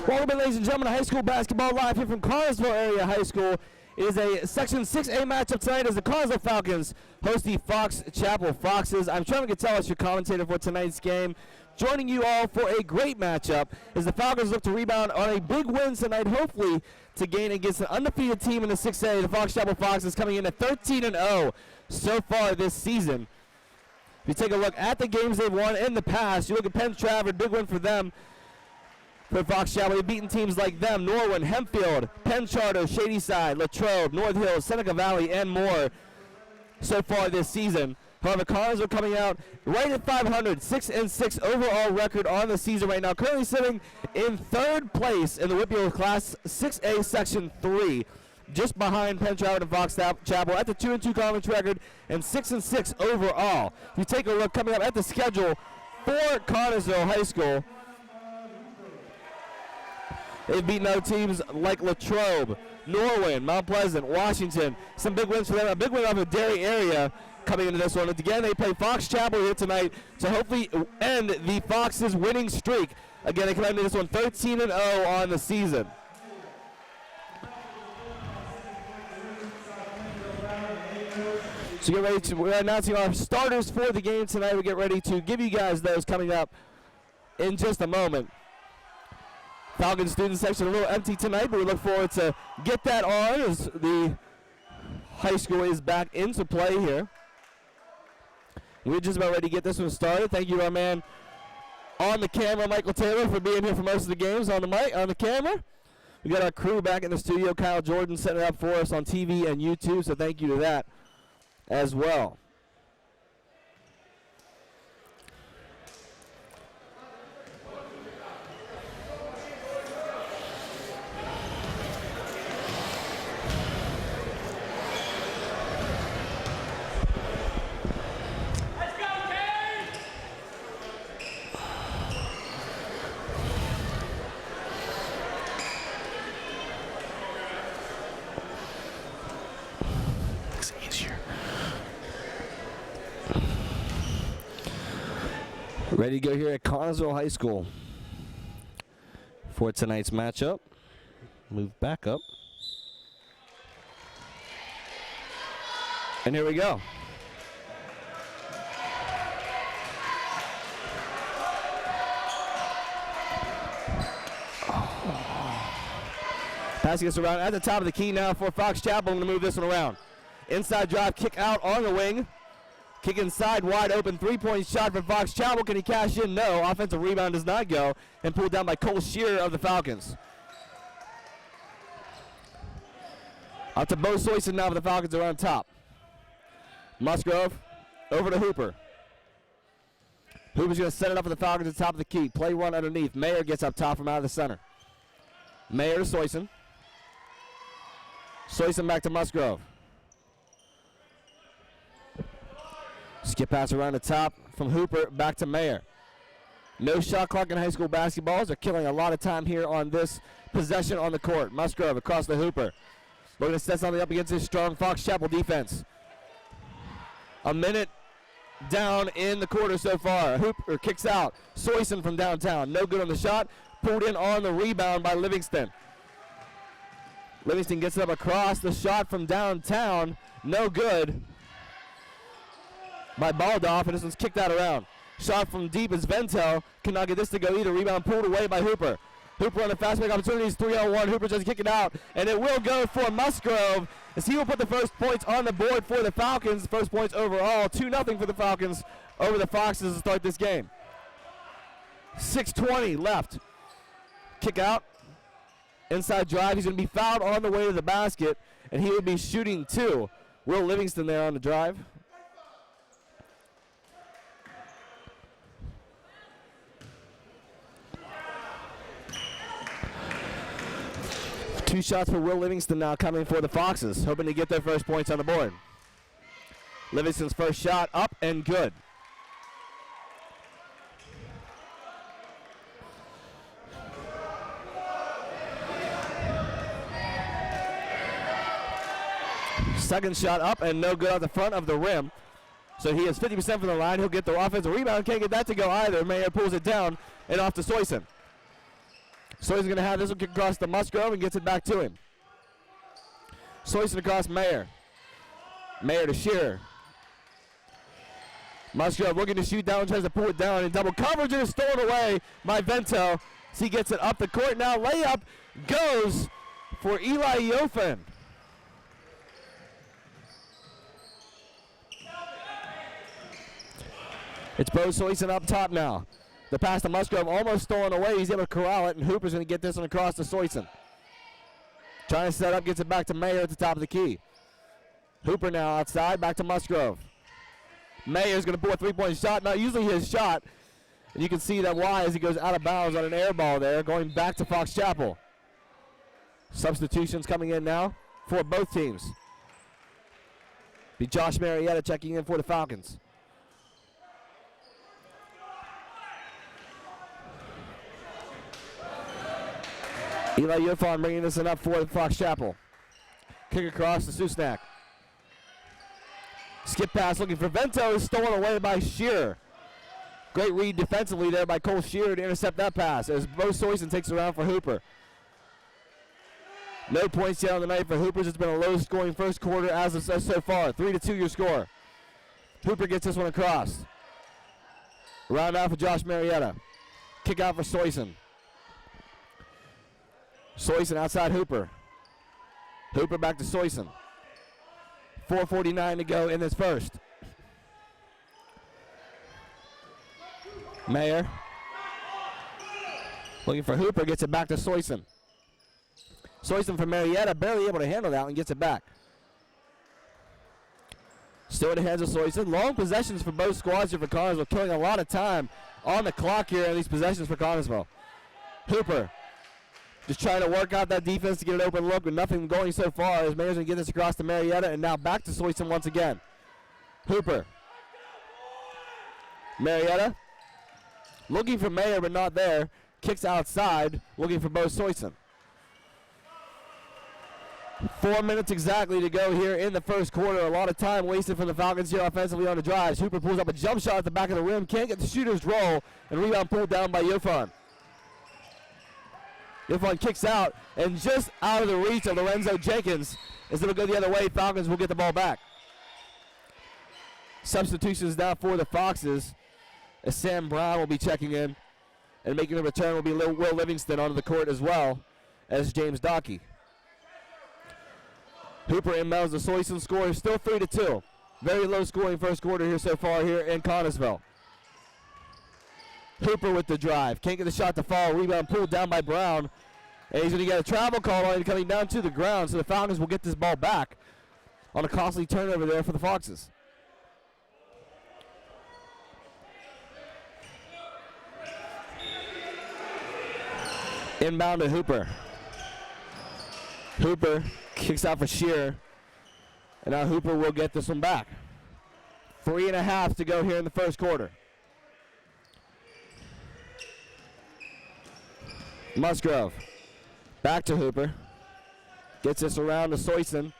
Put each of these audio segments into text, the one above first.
Welcome, ladies and gentlemen, to high school basketball live here from Connellsville Area High School. It is a Section 6A matchup tonight as the Connellsville Falcons host the Fox Chapel Foxes. I'm Trevor Gattelis, your commentator for tonight's game. Joining you all for a great matchup as the Falcons look to rebound on a big win tonight, hopefully to gain against an undefeated team in the 6A. The Fox Chapel Foxes coming in at 13-0 so far this season. If you take a look at the games they've won in the past, you look at Penn Trafford, big win for them. For Fox Chapel, they've beaten teams like them, Norwin, Hempfield, Penn Charter, Shadyside, Latrobe, North Hills, Seneca Valley, and more so far this season. However, Connellsville coming out right at 500, 6-6 overall record on the season right now. Currently sitting in third place in the Whitfield Class 6A Section 3, just behind Penn Trafford and Fox Chapel at the 2-2 conference record and 6-6 overall. If you take a look coming up at the schedule for Connellsville High School, they've beaten other teams like Latrobe, Norwin, Mount Pleasant, Washington. Some big wins for them. A big win out of the Derry area coming into this one. And again, they play Fox Chapel here tonight to hopefully end the Foxes' winning streak. Again, they come into this one 13-0 on the season. So get ready to, we're announcing our starters for the game tonight. We'll get ready to give you guys those coming up in just a moment. Falcon student section a little empty tonight, but we look forward to get that on as the high school is back into play here. We're just about ready to get this one started. Thank you to our man on the camera, Michael Taylor, for being here for most of the games on the mic, on the camera. We got our crew back in the studio. Kyle Jordan setting it up for us on TV and YouTube, so thank you to that as well. Ready to go here at Connellsville High School for tonight's matchup. Move back up. And here we go. Pass gets around at the top of the key now for Fox Chapel. I'm going to move this one around. Inside drive, kick out on the wing. Kick inside, wide open, three-point shot from Fox Chapel. Can he cash in? No. Offensive rebound does not go. And pulled down by Cole Shearer of the Falcons. Up to Bo Soyson now for the Falcons are on top. Musgrove over to Hooper. Hooper's going to set it up for the Falcons at the top of the key. Play run underneath. Mayer gets up top from out of the center. Mayer to Soyson. Soyson back to Musgrove. Skip pass around the top from Hooper back to Mayer. No shot clock in high school basketballs. They're killing a lot of time here on this possession on the court. Musgrove across the Hooper. Looking to set something up against this strong Fox Chapel defense. A minute down in the quarter so far. Hooper kicks out. Soyson from downtown. No good on the shot. Pulled in on the rebound by Livingston. Livingston gets it up across the shot from downtown. No good by Baldoff, and this one's kicked out around. Shot from deep as Ventel cannot get this to go either. Rebound pulled away by Hooper. Hooper on the fast break opportunities, 3-on-1. Hooper just kick it out, and it will go for Musgrove as he will put the first points on the board for the Falcons. First points overall, 2-0 for the Falcons over the Foxes to start this game. 6:20 left. Kick out. Inside drive. He's going to be fouled on the way to the basket, and he would be shooting two. Will Livingston there on the drive. Two shots for Will Livingston now coming for the Foxes, hoping to get their first points on the board. Livingston's first shot up and good. Second shot up and no good at the front of the rim. So he is 50% from the line. He'll get the offensive rebound. Can't get that to go either. Mayer pulls it down and off to Soyson. So he's going to have this one kick across to Musgrove and gets it back to him. Soyson across Mayer. Mayer to Shearer. Musgrove looking to shoot down, tries to pull it down in double coverage and is stolen away by Vento. So he gets it up the court now. Layup goes for Eli Yofan. It's Bo Soyson up top now. The pass to Musgrove almost stolen away. He's able to corral it, and Hooper's going to get this one across to Soyson. Trying to set up, gets it back to Mayer at the top of the key. Hooper now outside, back to Musgrove. Mayer's going to pull a three-point shot. Not usually his shot. And you can see that why as he goes out of bounds on an air ball there, going back to Fox Chapel. Substitutions coming in now for both teams. Be Josh Marietta checking in for the Falcons. Eli Yofan bringing this one up for Fox Chapel. Kick across to Susnak. Skip pass looking for Vento, stolen away by Shearer. Great read defensively there by Cole Shearer to intercept that pass as Bo Soyson takes it around for Hooper. No points yet on the night for Hoopers. It's been a low-scoring first quarter as of so far. 3-2 your score. Hooper gets this one across. Round out for Josh Marietta. Kick out for Soyson. Soyson outside Hooper. Hooper back to Soyson. 4:49 to go in this first. Mayer looking for Hooper, gets it back to Soyson. Soyson for Marietta, barely able to handle that and gets it back. Still in the hands of Soyson. Long possessions for both squads here for Connellsville, killing a lot of time on the clock here in these possessions for Connellsville. Hooper just trying to work out that defense to get an open look with nothing going so far as Mayer's going to get this across to Marietta and now back to Soyson once again. Hooper. Marietta looking for Mayer but not there. Kicks outside looking for Bo Soyson. 4 minutes exactly to go here in the first quarter. A lot of time wasted from the Falcons here offensively on the drives. Hooper pulls up a jump shot at the back of the rim. Can't get the shooter's roll and rebound pulled down by Yofan. Yofan kicks out, and just out of the reach of Lorenzo Jenkins. As it'll go the other way, Falcons will get the ball back. Substitutions now for the Foxes, as Sam Brown will be checking in, and making the return will be Will Livingston onto the court as well as James Dockey. Hooper inbounds the Soyson score is still 3-2. Very low scoring first quarter here so far here in Connellsville. Hooper with the drive. Can't get the shot to fall. Rebound pulled down by Brown. And he's going to get a travel call on him coming down to the ground. So the Falcons will get this ball back on a costly turnover there for the Foxes. Inbound to Hooper. Hooper kicks out for Shearer. And now Hooper will get this one back. 3.5 to go here in the first quarter. Musgrove. Back to Hooper. Gets this around to Soyson.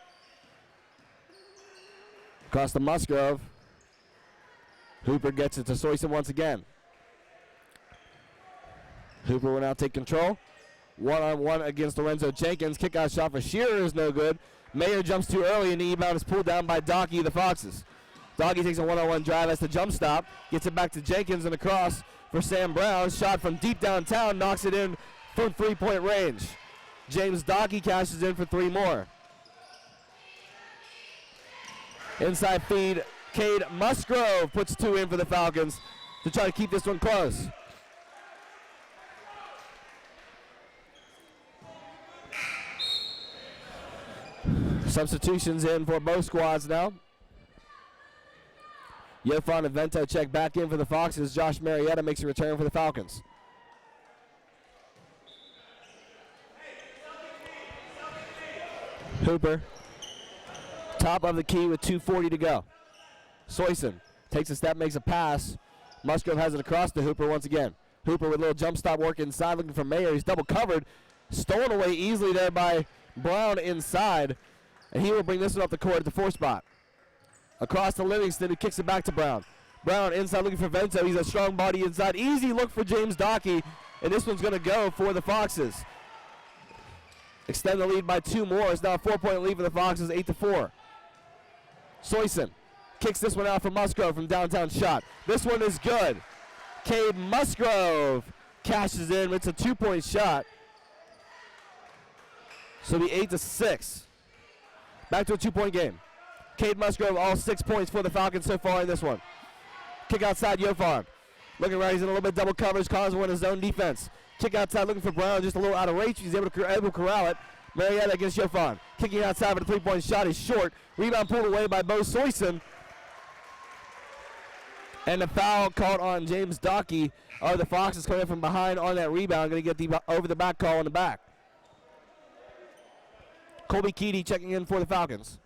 Across to Musgrove. Hooper gets it to Soyson once again. Hooper will now take control. One-on-one against Lorenzo Jenkins. Kick-out shot for Shearer is no good. Mayer jumps too early, and the rebound is pulled down by Dockey of the Foxes. Dockey takes a one-on-one drive as the jump stop. Gets it back to Jenkins and across for Sam Brown. Shot from deep downtown. Knocks it in from three-point range. James Dockey cashes in for three more. Inside feed, Cade Musgrove puts two in for the Falcons to try to keep this one close. Substitutions in for both squads now. Yofan and Vento check back in for the Foxes. Josh Marietta makes a return for the Falcons. Hooper, top of the key with 2:40 to go. Soyson takes a step, makes a pass. Musgrove has it across to Hooper once again. Hooper with a little jump stop work inside, looking for Mayer. He's double covered. Stolen away easily there by Brown inside. And he will bring this one up the court at the 4 spot. Across to Livingston, who kicks it back to Brown. Brown inside looking for Vento. He's a strong body inside. Easy look for James Dockey. and this one's going to go for the Foxes. Extend the lead by 2 more. It's now a 4-point lead for the Foxes, 8-4. Soyson kicks this one out for Musgrove from downtown shot. This one is good. Cade Musgrove cashes in. It's a 2-point shot. So it'll be 8-6. Back to a 2-point game. Cade Musgrove, all 6 points for the Falcons so far in this one. Kick outside, Yofar. Looking right, he's in a little bit double coverage. Connellsville in his zone defense. Kick outside, looking for Brown, just a little out of reach. He's able to corral it. Marietta against Yofar. Kicking outside for the 3-point shot is short. Rebound pulled away by Bo Soyson. And the foul called on James Dockey of the Foxes coming in from behind on that rebound. Going to get the over the back call in the back. Colby Keedy checking in for the Falcons.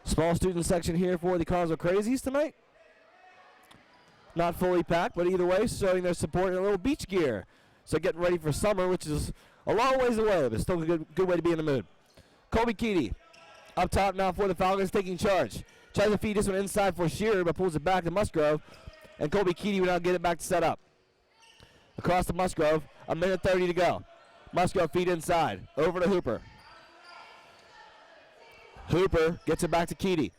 Small student section here for the Connellsville Crazies tonight. Not fully packed, but either way, showing their support in a little beach gear. So getting ready for summer, which is a long ways away, but still a good way to be in the mood. Colby Keedy up top now for the Falcons, taking charge. Tries to feed this one inside for Shearer, but pulls it back to Musgrove. And Colby Keedy will now get it back to set up. Across to Musgrove, 1:30 to go. Musgrove feed inside, over to Hooper. Hooper gets it back to Keedy.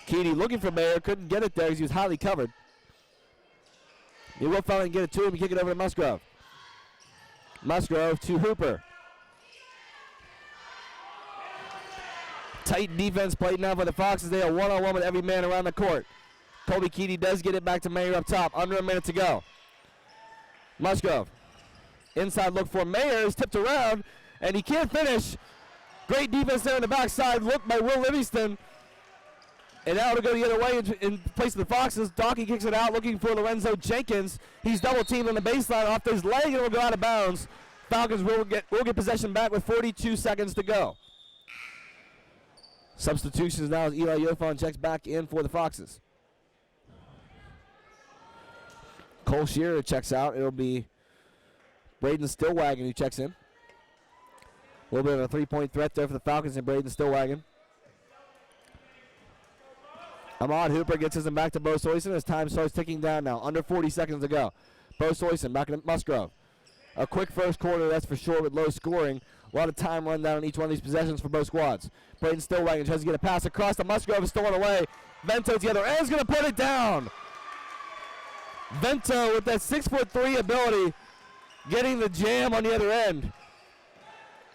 Keedy looking for Mayer, couldn't get it there because he was highly covered. He will finally get it to him and kick it over to Musgrove. Musgrove to Hooper. Tight defense played now by the Foxes. They are one-on-one with every man around the court. Colby Keedy does get it back to Mayer up top. Under a minute to go. Musgrove. Inside look for Mayer. Is tipped around, and he can't finish. Great defense there on the backside. Look by Will Livingston. And now to go the other way in place of the Foxes. Dockey kicks it out looking for Lorenzo Jenkins. He's double teamed on the baseline off his leg and will go out of bounds. Falcons will get possession back with 42 seconds to go. Substitutions now as Eli Yofon checks back in for the Foxes. Cole Shearer checks out. It'll be Braden Stillwagon who checks in. A little bit of a 3-point threat there for the Falcons and Braden Stillwagon. Ahmad Hooper gets his back to Bo Soyson as time starts ticking down now. Under 40 seconds to go. Bo Soyson back at Musgrove. A quick first quarter, that's for sure, with low scoring. A lot of time run down on each one of these possessions for both squads. Braden Stillwagon tries to get a pass across to Musgrove. Is stolen away. Vento to the other end is going to put it down. Vento with that 6'3" ability, getting the jam on the other end.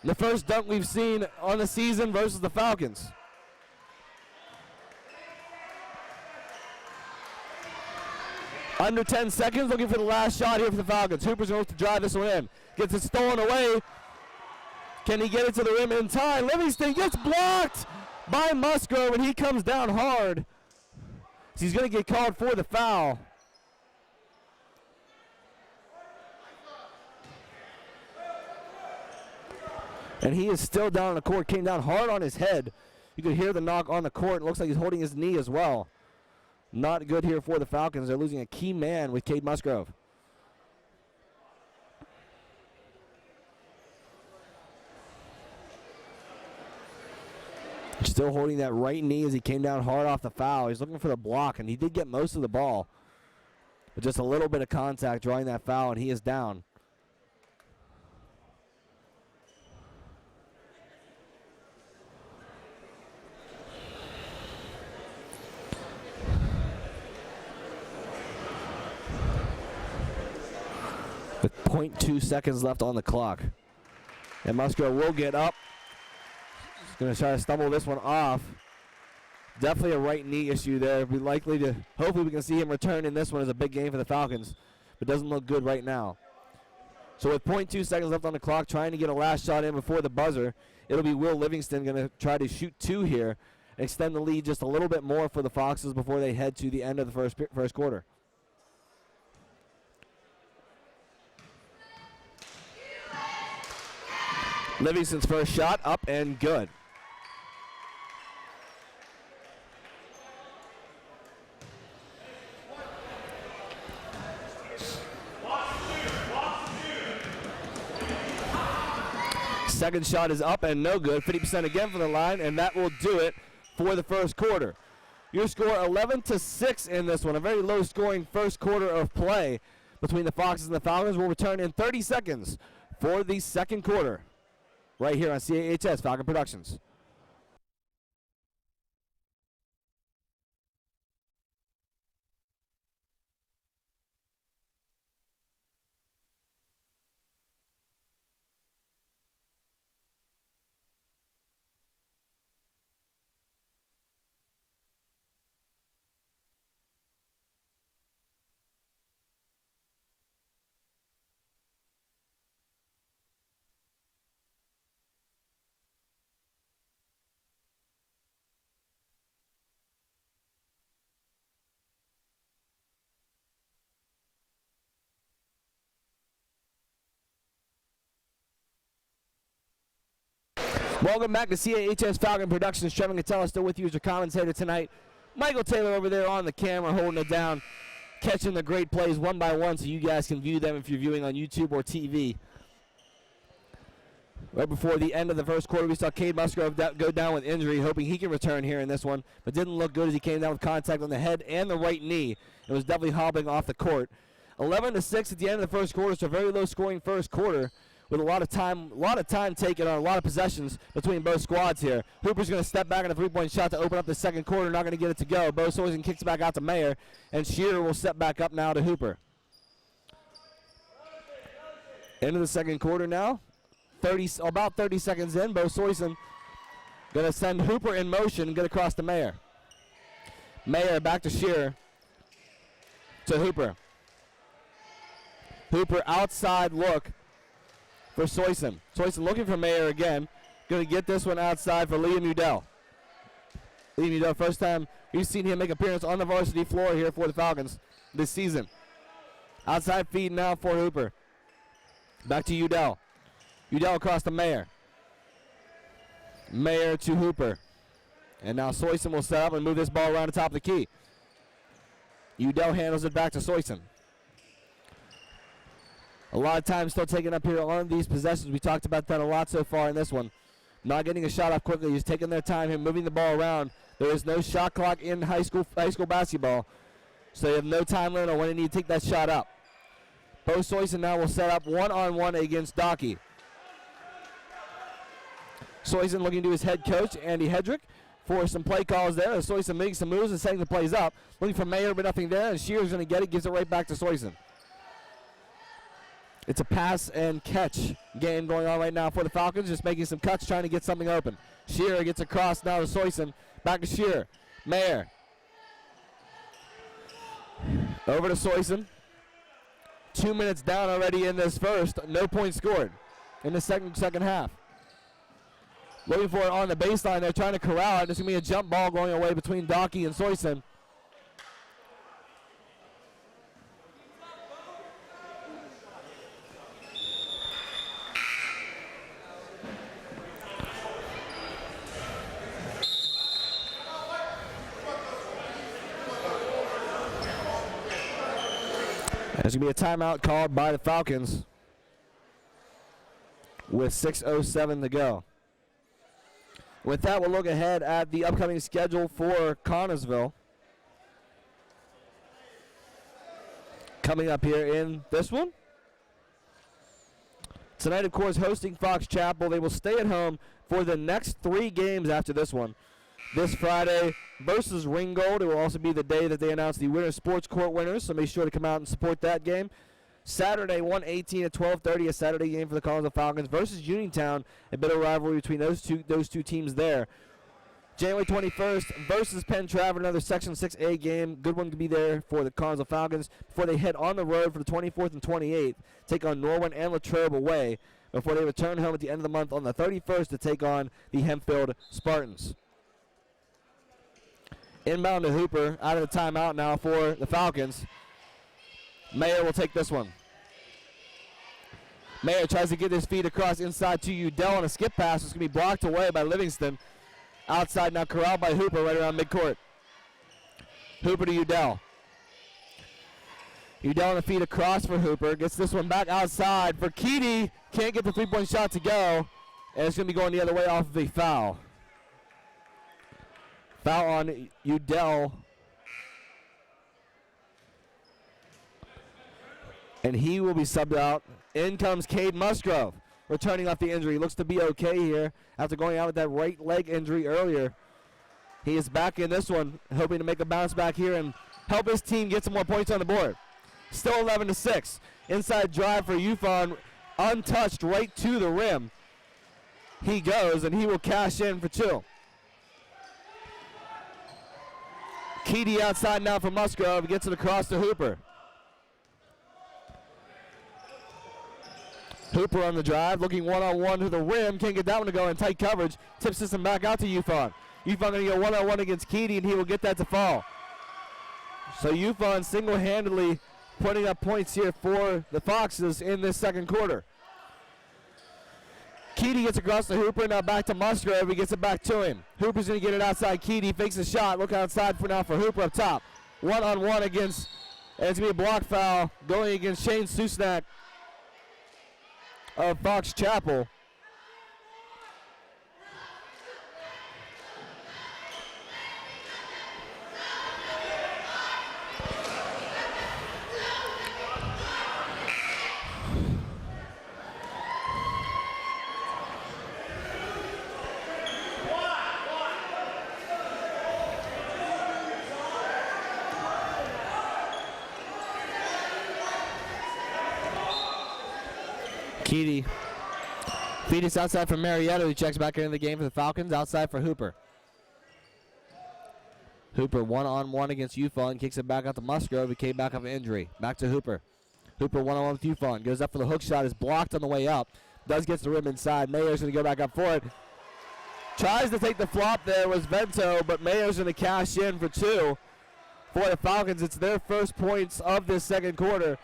The first dunk we've seen on the season versus the Falcons. Under 10 seconds, looking for the last shot here for the Falcons. Hooper's going to drive this one in. Gets it stolen away. Can he get it to the rim in time? Livingston gets blocked by Musgrove, and he comes down hard. So he's going to get called for the foul. And he is still down on the court. Came down hard on his head. You could hear the knock on the court. It looks like he's holding his knee as well. Not good here for the Falcons. They're losing a key man with Cade Musgrove. Still holding that right knee as he came down hard off the foul. He's looking for the block, and he did get most of the ball. But just a little bit of contact drawing that foul, and he is down. With 0.2 seconds left on the clock. And Musgrove will get up. He's going to try to stumble this one off. Definitely a right knee issue there. Be likely to, hopefully we can see him return in this one as a big game for the Falcons. But doesn't look good right now. So with 0.2 seconds left on the clock, trying to get a last shot in before the buzzer. It'll be Will Livingston going to try to shoot 2 here. Extend the lead just a little bit more for the Foxes before they head to the end of the first quarter. Livingston's first shot up and good. Second shot is up and no good. 50% again from the line, and that will do it for the first quarter. Your score 11-6 in this one. A very low-scoring first quarter of play between the Foxes and the Falcons. Will return in 30 seconds for the second quarter right here on CAHS Falcon Productions. Welcome back to CAHS Falcon Productions. Trevor Gatella still with you as your commentator tonight. Michael Taylor over there on the camera holding it down, catching the great plays one by one so you guys can view them if you're viewing on YouTube or TV. Right before the end of the first quarter, we saw Cade Musgrove go down with injury, hoping he can return here in this one, but didn't look good as he came down with contact on the head and the right knee. It was definitely hobbling off the court. 11-6 at the end of the first quarter, so a very low-scoring first quarter, with a lot of time taken on a lot of possessions between both squads here. Hooper's going to step back on a three-point shot to open up the second quarter, not going to get it to go. Bo Sorensen kicks back out to Mayer, and Shearer will step back up now to Hooper. Into the second quarter now. About 30 seconds in, Bo Sorensen going to send Hooper in motion and get across to Mayer. Mayer back to Shearer to Hooper. Hooper outside look for Sorensen. Sorensen looking for Mayer again. Going to get this one outside for Liam Udell. Liam Udell, first time we've seen him make appearance on the varsity floor here for the Falcons this season. Outside feed now for Hooper. Back to Udell. Udell across to Mayer. Mayer to Hooper. And now Sorensen will set up and move this ball around the top of the key. Udell handles it back to Sorensen. A lot of time still taken up here on these possessions. We talked about that a lot so far in this one. Not getting a shot off quickly. He's taking their time here, moving the ball around. There is no shot clock in high school basketball, so you have no time limit on when you need to take that shot up. Bo Sorensen now will set up one-on-one against Dockey. Sorensen looking to his head coach, Andy Hedrick, for some play calls there. Sorensen making some moves and setting the plays up. Looking for Mayer, but nothing there, and Shearer's going to get it, gives it right back to Sorensen. It's a pass and catch game going on right now for the Falcons, just making some cuts, trying to get something open. Shearer gets across now to Sorensen. Back to Shearer. Mayer. Over to Sorensen. 2 minutes down already in this first. No points scored in the second half. Looking for it on the baseline. They're trying to corral it. There's going to be a jump ball going away between Dockey and Sorensen. There's going to be a timeout called by the Falcons with 6:07 to go. With that, we'll look ahead at the upcoming schedule for Connellsville. Coming up here in this one. Tonight, of course, hosting Fox Chapel. They will stay at home for the next 3 games after this one. This Friday versus Ringgold. It will also be the day that they announce the Winter Sports Court winners, so make sure to come out and support that game. Saturday, 1:18 at 12:30, a Saturday game for the Connellsville Falcons versus Uniontown. A bit of rivalry between those two teams there. January 21st versus Penn Trafford, another Section 6A game. Good one to be there for the Connellsville Falcons before they head on the road for the 24th and 28th, take on Norwin and Latrobe away, before they return home at the end of the month on the 31st to take on the Hempfield Spartans. Inbound to Hooper, out of the timeout now for the Falcons. Mayer will take this one. Mayer tries to get his feet across inside to Udell on a skip pass. It's going to be blocked away by Livingston. Outside now, corralled by Hooper right around midcourt. Hooper to Udell. Udell on the feet across for Hooper. Gets this one back outside for Keedy. Can't get the three-point shot to go. And it's going to be going the other way off of a foul. Foul on Udell. And he will be subbed out. In comes Cade Musgrove, returning off the injury. Looks to be okay here after going out with that right leg injury earlier. He is back in this one, hoping to make a bounce back here and help his team get some more points on the board. Still 11-6. Inside drive for Ufon, untouched right to the rim. He goes, and he will cash in for 2. Keedy outside now for Musgrove. Gets it across to Hooper. Hooper on the drive, looking one-on-one to the rim. Can't get that one to go in tight coverage. Tip system back out to Ufon. Ufon going to go one-on-one against Keedy, and he will get that to fall. So Ufon single-handedly putting up points here for the Foxes in this second quarter. Keedy gets across to Hooper, now back to Musgrove. He gets it back to him. Hooper's going to get it outside Keedy, fakes the shot. Look outside for now for Hooper up top. One-on-one against, and it's going to be a block foul going against Shane Susnak of Fox Chapel. Keedy feeds outside for Marietta, who checks back into the game for the Falcons. Outside for Hooper. Hooper one-on-one against Ufon, kicks it back out to Musgrove, who came back off an injury. Back to Hooper. Hooper one-on-one with Ufon, goes up for the hook shot, is blocked on the way up. Does get the rim inside. Mayo's going to go back up for it. Tries to take the flop there was Vento, but Mayo's going to cash in for 2 for the Falcons. It's their first points of this second quarter.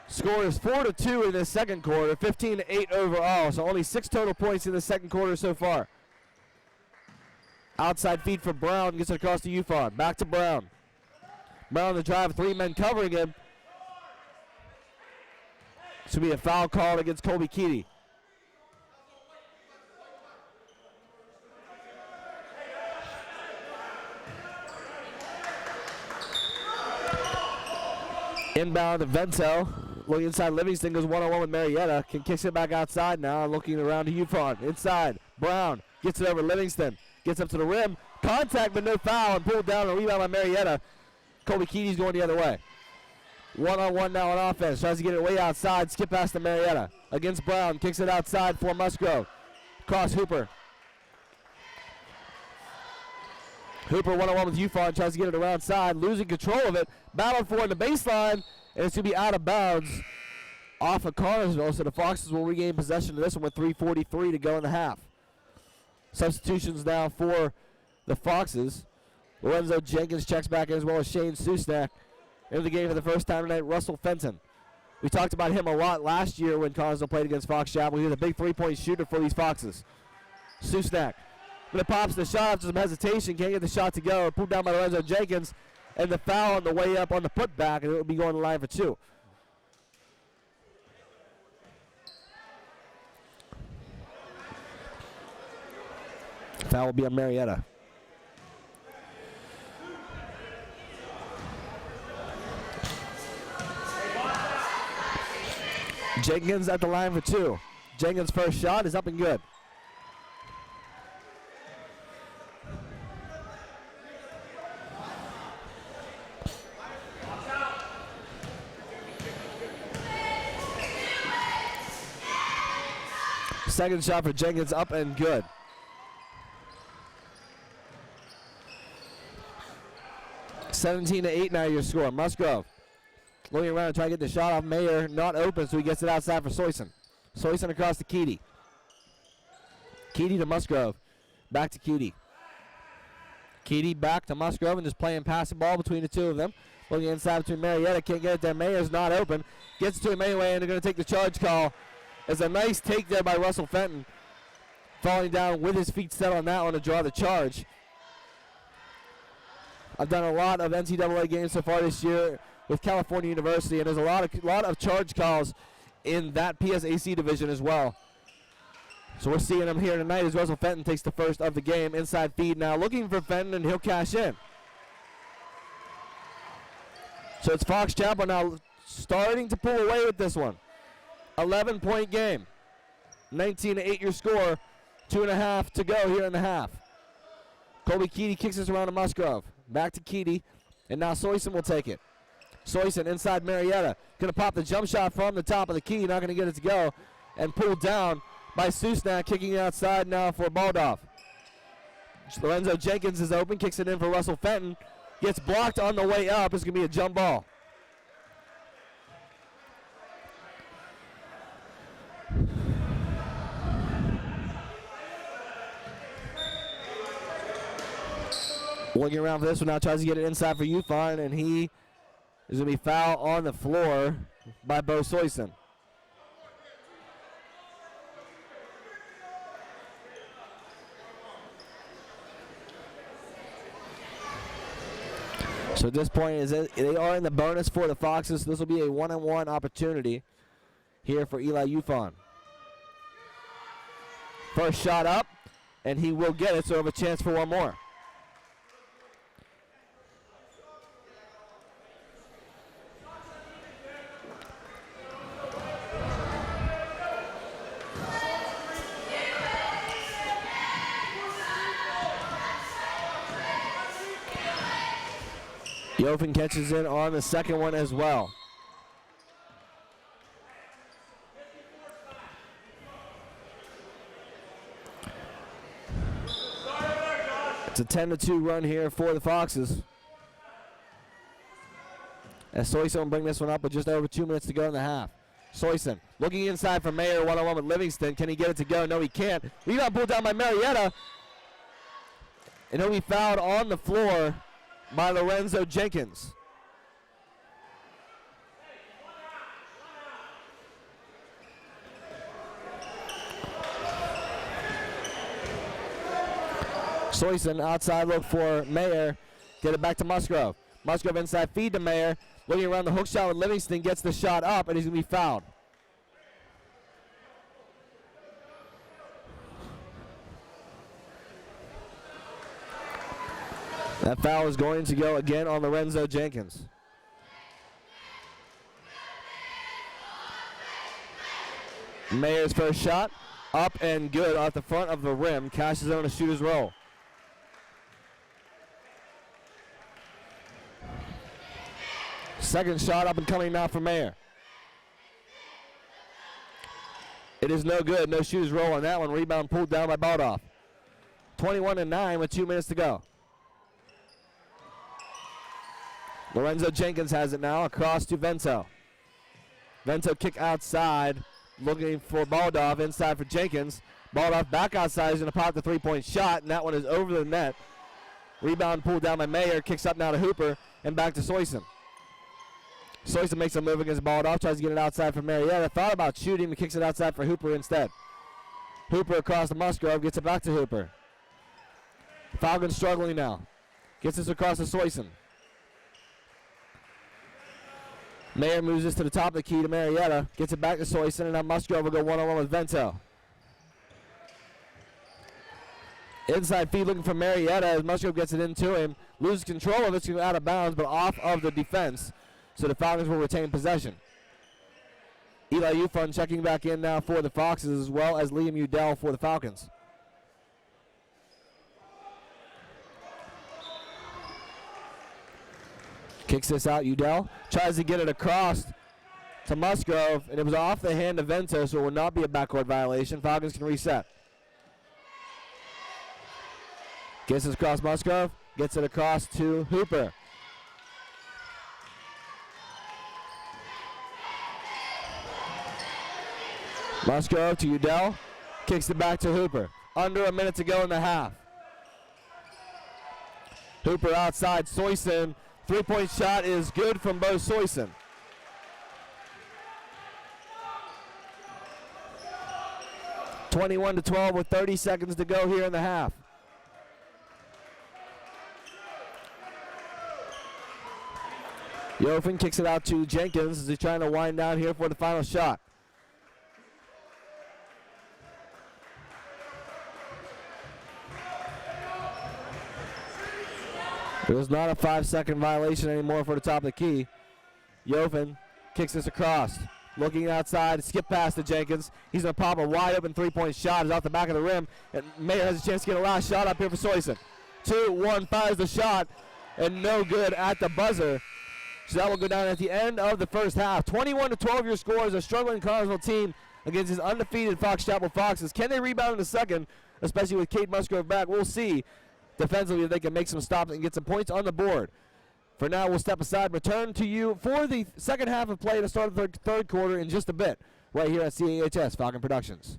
Score is 4-2 in this second quarter, 15-8 overall, so only 6 total points in the second quarter so far. Outside feed for Brown, gets it across to Ufon. Back to Brown. Brown on the drive, 3 men covering him. This will be a foul called against Colby Keedy. Inbound to Vento. Looking inside, Livingston goes one-on-one with Marietta. Can kicks it back outside now, looking around to Ufon. Inside, Brown gets it over Livingston. Gets up to the rim. Contact, but no foul, and pulled down and rebound by Marietta. Colby Keedy's going the other way. One-on-one now on offense. Tries to get it way outside. Skip past to Marietta. Against Brown. Kicks it outside for Musgrove. Cross Hooper. Hooper one-on-one with Ufon. Tries to get it around side. Losing control of it. Battled for in the baseline. And it's going to be out of bounds off of Connellsville. So the Foxes will regain possession of this one with 3:43 to go in the half. Substitutions now for the Foxes. Lorenzo Jenkins checks back in as well as Shane Susnak. Into the game for the first time tonight, Russell Fenton. We talked about him a lot last year when Connellsville played against Fox Chapel. He was a big three-point shooter for these Foxes. Susnak. But it pops the shot after some hesitation. Can't get the shot to go. Pulled down by Lorenzo Jenkins. And the foul on the way up on the putback, and it will be going to the line for 2. Foul will be on Marietta. Jenkins at the line for 2. Jenkins' first shot is up and good. Second shot for Jenkins, up and good. (17-8) now your score. Musgrove looking around to try to get the shot off Mayer. Not open, so he gets it outside for Soyson. Soyson across to Keedy. Keedy to Musgrove. Back to Keedy. Keedy back to Musgrove and just playing pass the ball between the two of them. Looking inside between Marietta. Can't get it there. Mayer's not open. Gets it to him anyway, and they're going to take the charge call. It's a nice take there by Russell Fenton. Falling down with his feet set on that one to draw the charge. I've done a lot of NCAA games so far this year with California University, and there's a lot of charge calls in that PSAC division as well. So we're seeing him here tonight as Russell Fenton takes the first of the game. Inside feed now, looking for Fenton, and he'll cash in. So it's Fox Chapel now starting to pull away with this one. 11-point game. 19-8 your score. 2.5 to go here in the half. Colby Keedy kicks this around to Musgrove. Back to Keedy, and now Soyson will take it. Soyson inside Marietta. Going to pop the jump shot from the top of the key. Not going to get it to go. And pulled down by Susnak, kicking it outside now for Baldoff. Lorenzo Jenkins is open, kicks it in for Russell Fenton. Gets blocked on the way up. It's going to be a jump ball. Looking around for this one now, tries to get it inside for Ufon, and he is going to be fouled on the floor by Bo Soyson. So at this point, they are in the bonus for the Foxes. This will be a one-on-one opportunity here for Eli Ufon. First shot up, and he will get it, so have a chance for one more. Yofin catches in on the second one as well. It's a 10-2 run here for the Foxes. As Soyson will bring this one up with just over 2 minutes to go in the half. Soyson looking inside for Mayer, one-on-one with Livingston. Can he get it to go? No, he can't. Rebound pulled down by Marietta. And he'll be fouled on the floor by Lorenzo Jenkins. Soyson outside look for Mayer. Get it back to Musgrove. Musgrove inside feed to Mayer. Looking around the hook shot with Livingston. Gets the shot up, and he's going to be fouled. That foul is going to go again on Lorenzo Jenkins. Mayer's first shot, up and good off the front of the rim. Cashes on a shooter's roll. Second shot up and coming now for Mayer. It is no good. No shooter's roll on that one. Rebound pulled down by Baldoff. 21-9 with 2 minutes to go. Lorenzo Jenkins has it now across to Vento. Vento kick outside, looking for Baldoff, inside for Jenkins. Baldoff back outside, he's going to pop the three-point shot, and that one is over the net. Rebound pulled down by Mayer, kicks up now to Hooper, and back to Soyson. Soyson makes a move against Baldoff, tries to get it outside for Marietta. Thought about shooting, but kicks it outside for Hooper instead. Hooper across to Musgrove, gets it back to Hooper. Falcons struggling now. Gets this across to Soyson. Mayer moves this to the top of the key to Marietta. Gets it back to Soyson, and now Musgrove will go one-on-one with Vento. Inside feed looking for Marietta as Musgrove gets it into him. Loses control of it, it's going out of bounds, but off of the defense. So the Falcons will retain possession. Eli Ufon checking back in now for the Foxes, as well as Liam Udell for the Falcons. Kicks this out, Udell. Tries to get it across to Musgrove, and it was off the hand of Vento, so it will not be a backcourt violation. Falcons can reset. Gets it across Musgrove. Gets it across to Hooper. Musgrove to Udell. Kicks it back to Hooper. Under a minute to go in the half. Hooper outside. Soyson. Three-point shot is good from Bo Soyson. (21-12) with 30 seconds to go here in the half. Yofin kicks it out to Jenkins as he's trying to wind down here for the final shot. There's not a 5-second violation anymore for the top of the key. Yofen kicks this across. Looking outside, skip pass to Jenkins. He's going to pop a wide open three-point shot. It's off the back of the rim. And Mayer has a chance to get a last shot up here for Soyson. 2-1 fires the shot, and no good at the buzzer. So that will go down at the end of the first half. 21-12 your score is a struggling Connellsville team against his undefeated Fox Chapel Foxes. Can they rebound in the second, especially with Kate Musgrove back? We'll see defensively if they can make some stops and get some points on the board. For now, we'll step aside, return to you for the second half of play to start the third quarter in just a bit, right here at CAHS Falcon Productions.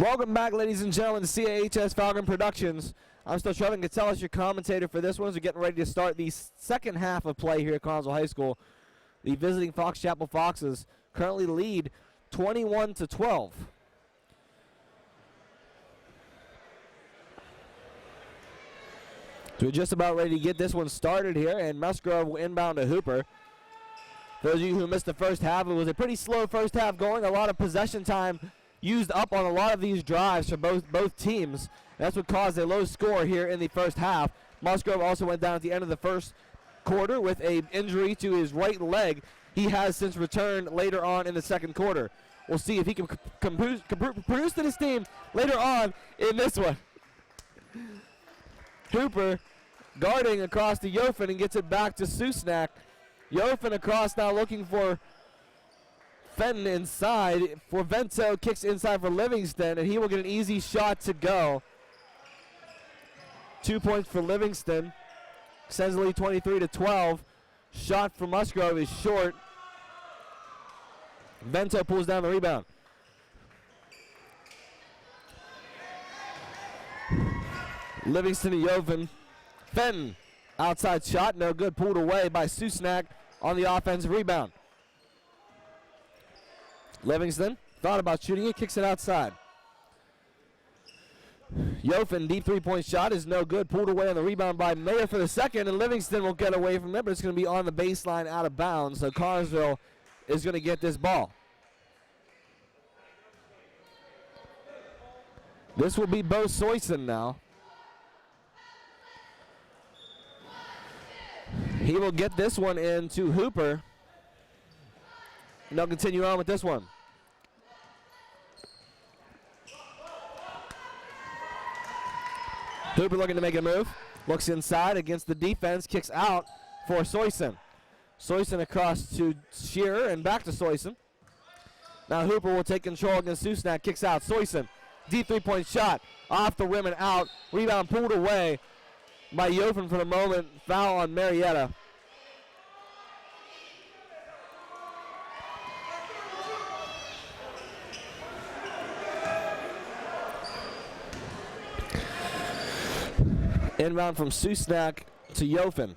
Welcome back, ladies and gentlemen, to CAHS Falcon Productions. I'm still Trevor Gattellis, your commentator for this one, as we're getting ready to start the second half of play here at Connellsville High School. The visiting Fox Chapel Foxes currently lead 21-12. So we're just about ready to get this one started here, and Musgrove will inbound to Hooper. Those of you who missed the first half, it was a pretty slow first half going. A lot of possession time used up on a lot of these drives for both teams. That's what caused a low score here in the first half. Musgrove also went down at the end of the first quarter with an injury to his right leg. He has since returned later on in the second quarter. We'll see if he can produce to this team later on in this one. Hooper guarding across to Yofin and gets it back to Susnak. Yofin across now looking for Fenton inside. For Vento, kicks inside for Livingston, and he will get an easy shot to go. 2 points for Livingston. Sends the lead 23-12. Shot for Musgrove is short. Vento pulls down the rebound. Livingston to Yofin. Fenton, outside shot, no good. Pulled away by Susnak on the offensive rebound. Livingston thought about shooting it, kicks it outside. Yofin, deep three-point shot is no good. Pulled away on the rebound by Mayer for the second, and Livingston will get away from it, but it's going to be on the baseline out of bounds, so Connellsville is going to get this ball. This will be Bo Soyson now. He will get this one into Hooper. And they'll continue on with this one. Hooper looking to make a move. Looks inside against the defense. Kicks out for Soyson. Soyson across to Shearer and back to Soyson. Now Hooper will take control against Susnak. Kicks out. Soyson. Deep three-point shot. Off the rim and out. Rebound pulled away by Yofin for the moment. Foul on Marietta. Inbound from Susnak to Yofin.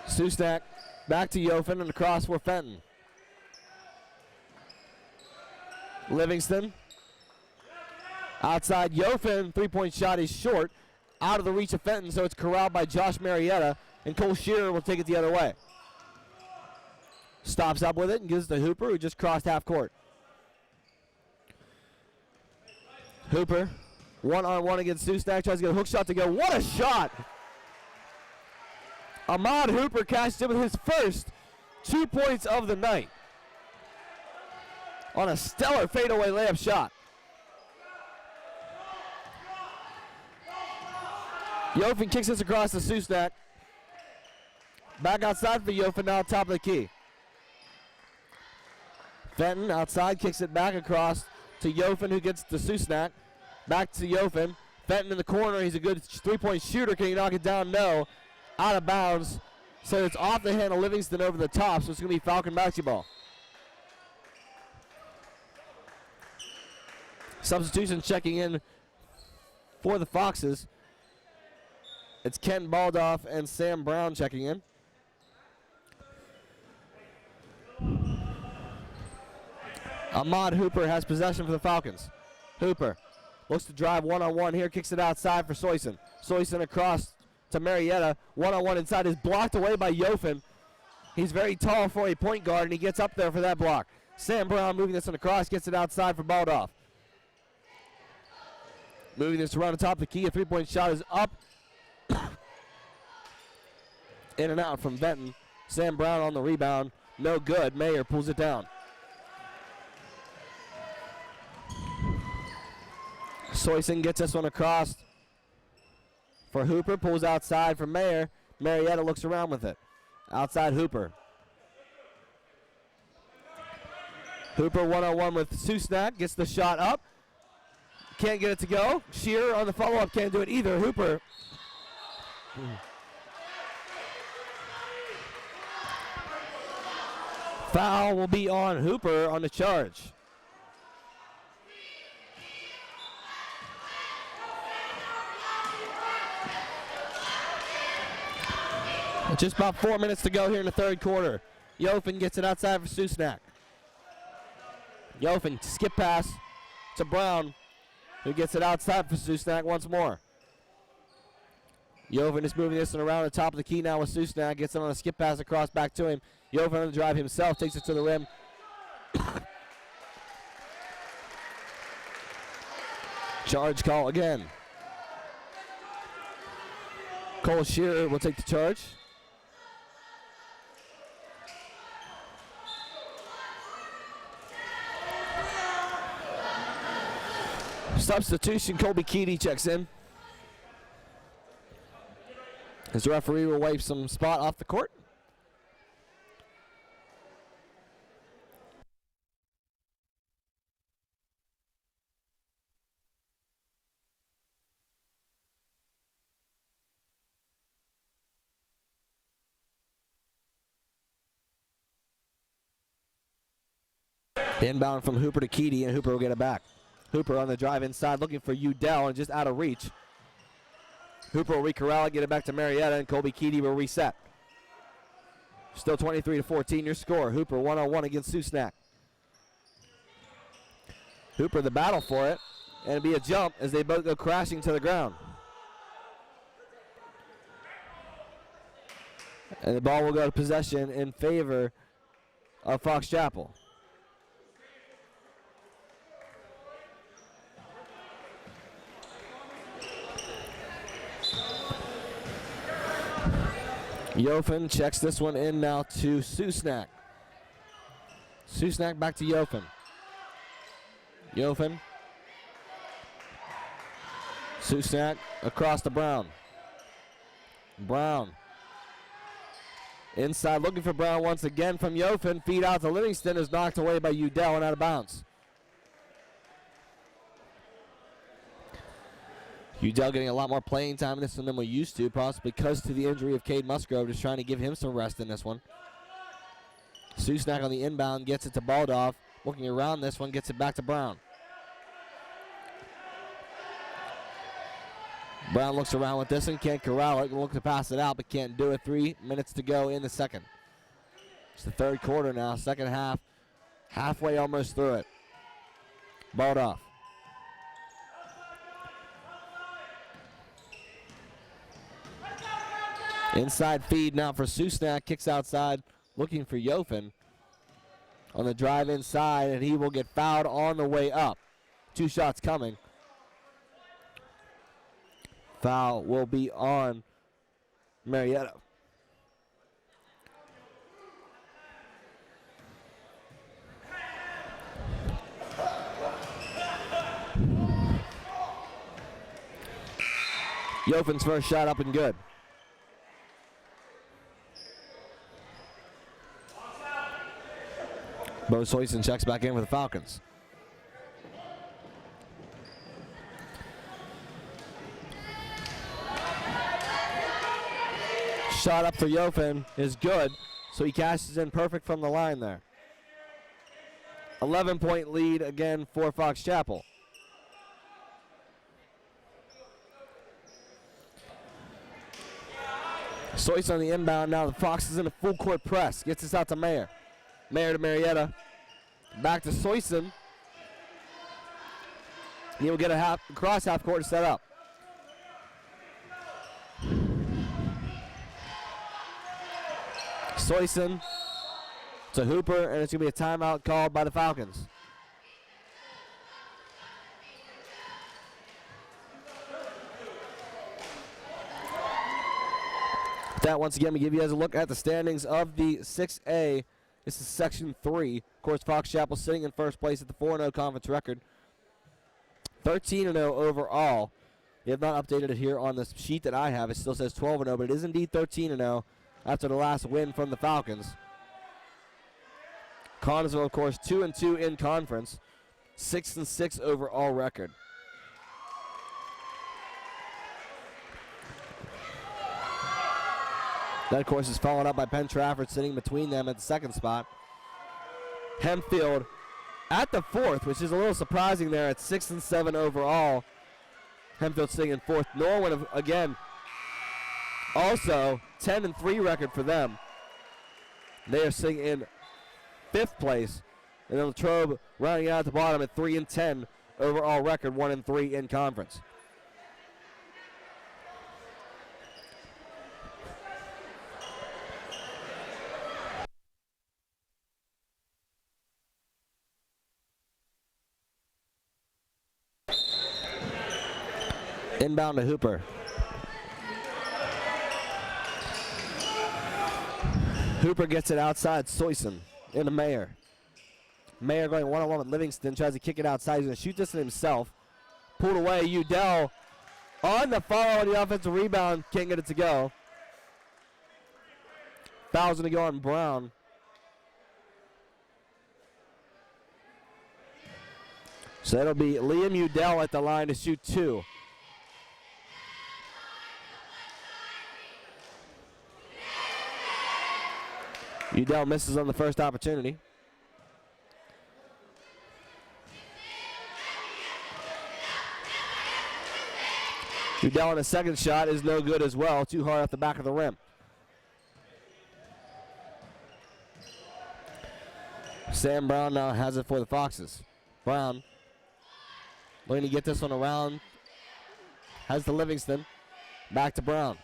Susnak back to Yofin and across for Fenton. Livingston. Outside Yofin. Three-point shot is short. Out of the reach of Fenton, so it's corralled by Josh Marietta, and Cole Shearer will take it the other way. Stops up with it and gives it to Hooper, who just crossed half court. Hooper, one-on-one against Susnak, tries to get a hook shot to go. What a shot! Ahmad Hooper cashed in with his first 2 points of the night on a stellar fadeaway layup shot. Yofin kicks this across to Susnak. Back outside for Yofin, now top of the key. Fenton outside, kicks it back across to Yofin, who gets to Susnak. Back to Yofin. Fenton in the corner, he's a good three-point shooter. Can he knock it down? No. Out of bounds. So it's off the hand of Livingston over the top, so it's going to be Falcon basketball. Substitution checking in for the Foxes. It's Ken Baldoff and Sam Brown checking in. Ahmad Hooper has possession for the Falcons. Hooper looks to drive one-on-one here, kicks it outside for Soyson. Soyson across to Marietta. One-on-one inside is blocked away by Yofin. He's very tall for a point guard, and he gets up there for that block. Sam Brown moving this on the cross, gets it outside for Baldoff. Moving this around the top of the key. A three-point shot is up. In and out from Benton. Sam Brown on the rebound. No good. Mayer pulls it down. Soyson gets this one across for Hooper. Pulls outside for Mayer. Marietta looks around with it. Outside Hooper. Hooper one-on-one with Susnak. Gets the shot up. Can't get it to go. Shearer on the follow-up can't do it either. Hooper. Foul will be on Hooper on the charge. Just about 4 minutes to go here in the third quarter. Yofen gets it outside for Susnak. Yofen, skip pass to Brown, who gets it outside for Susnak once more. Yofen is moving this one around the top of the key now with Susnak. Gets it on a skip pass across back to him. Yofen on the drive himself, takes it to the rim. Charge call again. Cole Shearer will take the charge. Substitution, Colby Keady checks in. His referee will wipe some spot off the court. Inbound from Hooper to Keady, and Hooper will get it back. Hooper on the drive inside, looking for Udell, and just out of reach. Hooper will re-corral it, get it back to Marietta, and Colby Keady will reset. Still 23-14 your score. Hooper 1-on-1 against Susnak. Hooper the battle for it, and it'll be a jump as they both go crashing to the ground. And the ball will go to possession in favor of Fox Chapel. Yofen checks this one in now to Susnak. Susnak back to Yofen. Yofen. Susnak across to Brown. Brown. Inside looking for Brown once again from Yofen. Feed out to Livingston is knocked away by Udell and out of bounds. Udell getting a lot more playing time in this one than we're used to, possibly because to the injury of Cade Musgrove, just trying to give him some rest in this one. Susnak on the inbound, gets it to Baldoff. Looking around this one, gets it back to Brown. Brown looks around with this one, can't corral it. Look to pass it out, but can't do it. 3 minutes to go in the second. It's the third quarter now, second half. Halfway almost through it. Baldoff. Inside feed now for Susnak, kicks outside, looking for Yofen on the drive inside, and he will get fouled on the way up. 2 shots coming. Foul will be on Marietta. Yofen's first shot up and good. Bo Soyson checks back in with the Falcons. Shot up for Yofen is good, so he cashes in perfect from the line there. 11-point lead again for Fox Chapel. Soyson on the inbound now. The Fox is in a full court press. Gets this out to Mayer. Mayer to Marietta. Back to Soyson. He will get a cross half court to set up. Soyson to Hooper, and it's going to be a timeout called by the Falcons. That once again, we give you guys a look at the standings of the 6A. This is Section 3. Of course, Fox Chapel sitting in first place at the 4-0 conference record. 13-0 overall. We have not updated it here on this sheet that I have. It still says 12-0, but it is indeed 13-0 after the last win from the Falcons. Connellsville, of course, 2-2 in conference. 6-6 overall record. That, of course, is followed up by Penn Trafford sitting between them at the second spot. Hempfield at the fourth, which is a little surprising there at 6-7 overall. Hempfield sitting in fourth. Norwood, again, Also, 10-3 record for them. They are sitting in 5th place. And then Latrobe rounding out at the bottom at 3-10 overall record, 1-3 in conference. Inbound to Hooper. Hooper gets it outside. Soyson into Mayer. Mayer going one-on-one with Livingston. Tries to kick it outside. He's going to shoot this himself. Pulled away. Udell on the follow on the offensive rebound. Can't get it to go. Foul's going to go on Brown. So that'll be Liam Udell at the line to shoot 2. Udell misses on the first opportunity. Udell on a second shot is no good as well. Too hard off the back of the rim. Sam Brown now has it for the Foxes. Brown looking to get this one around. Has to Livingston. Back to Brown.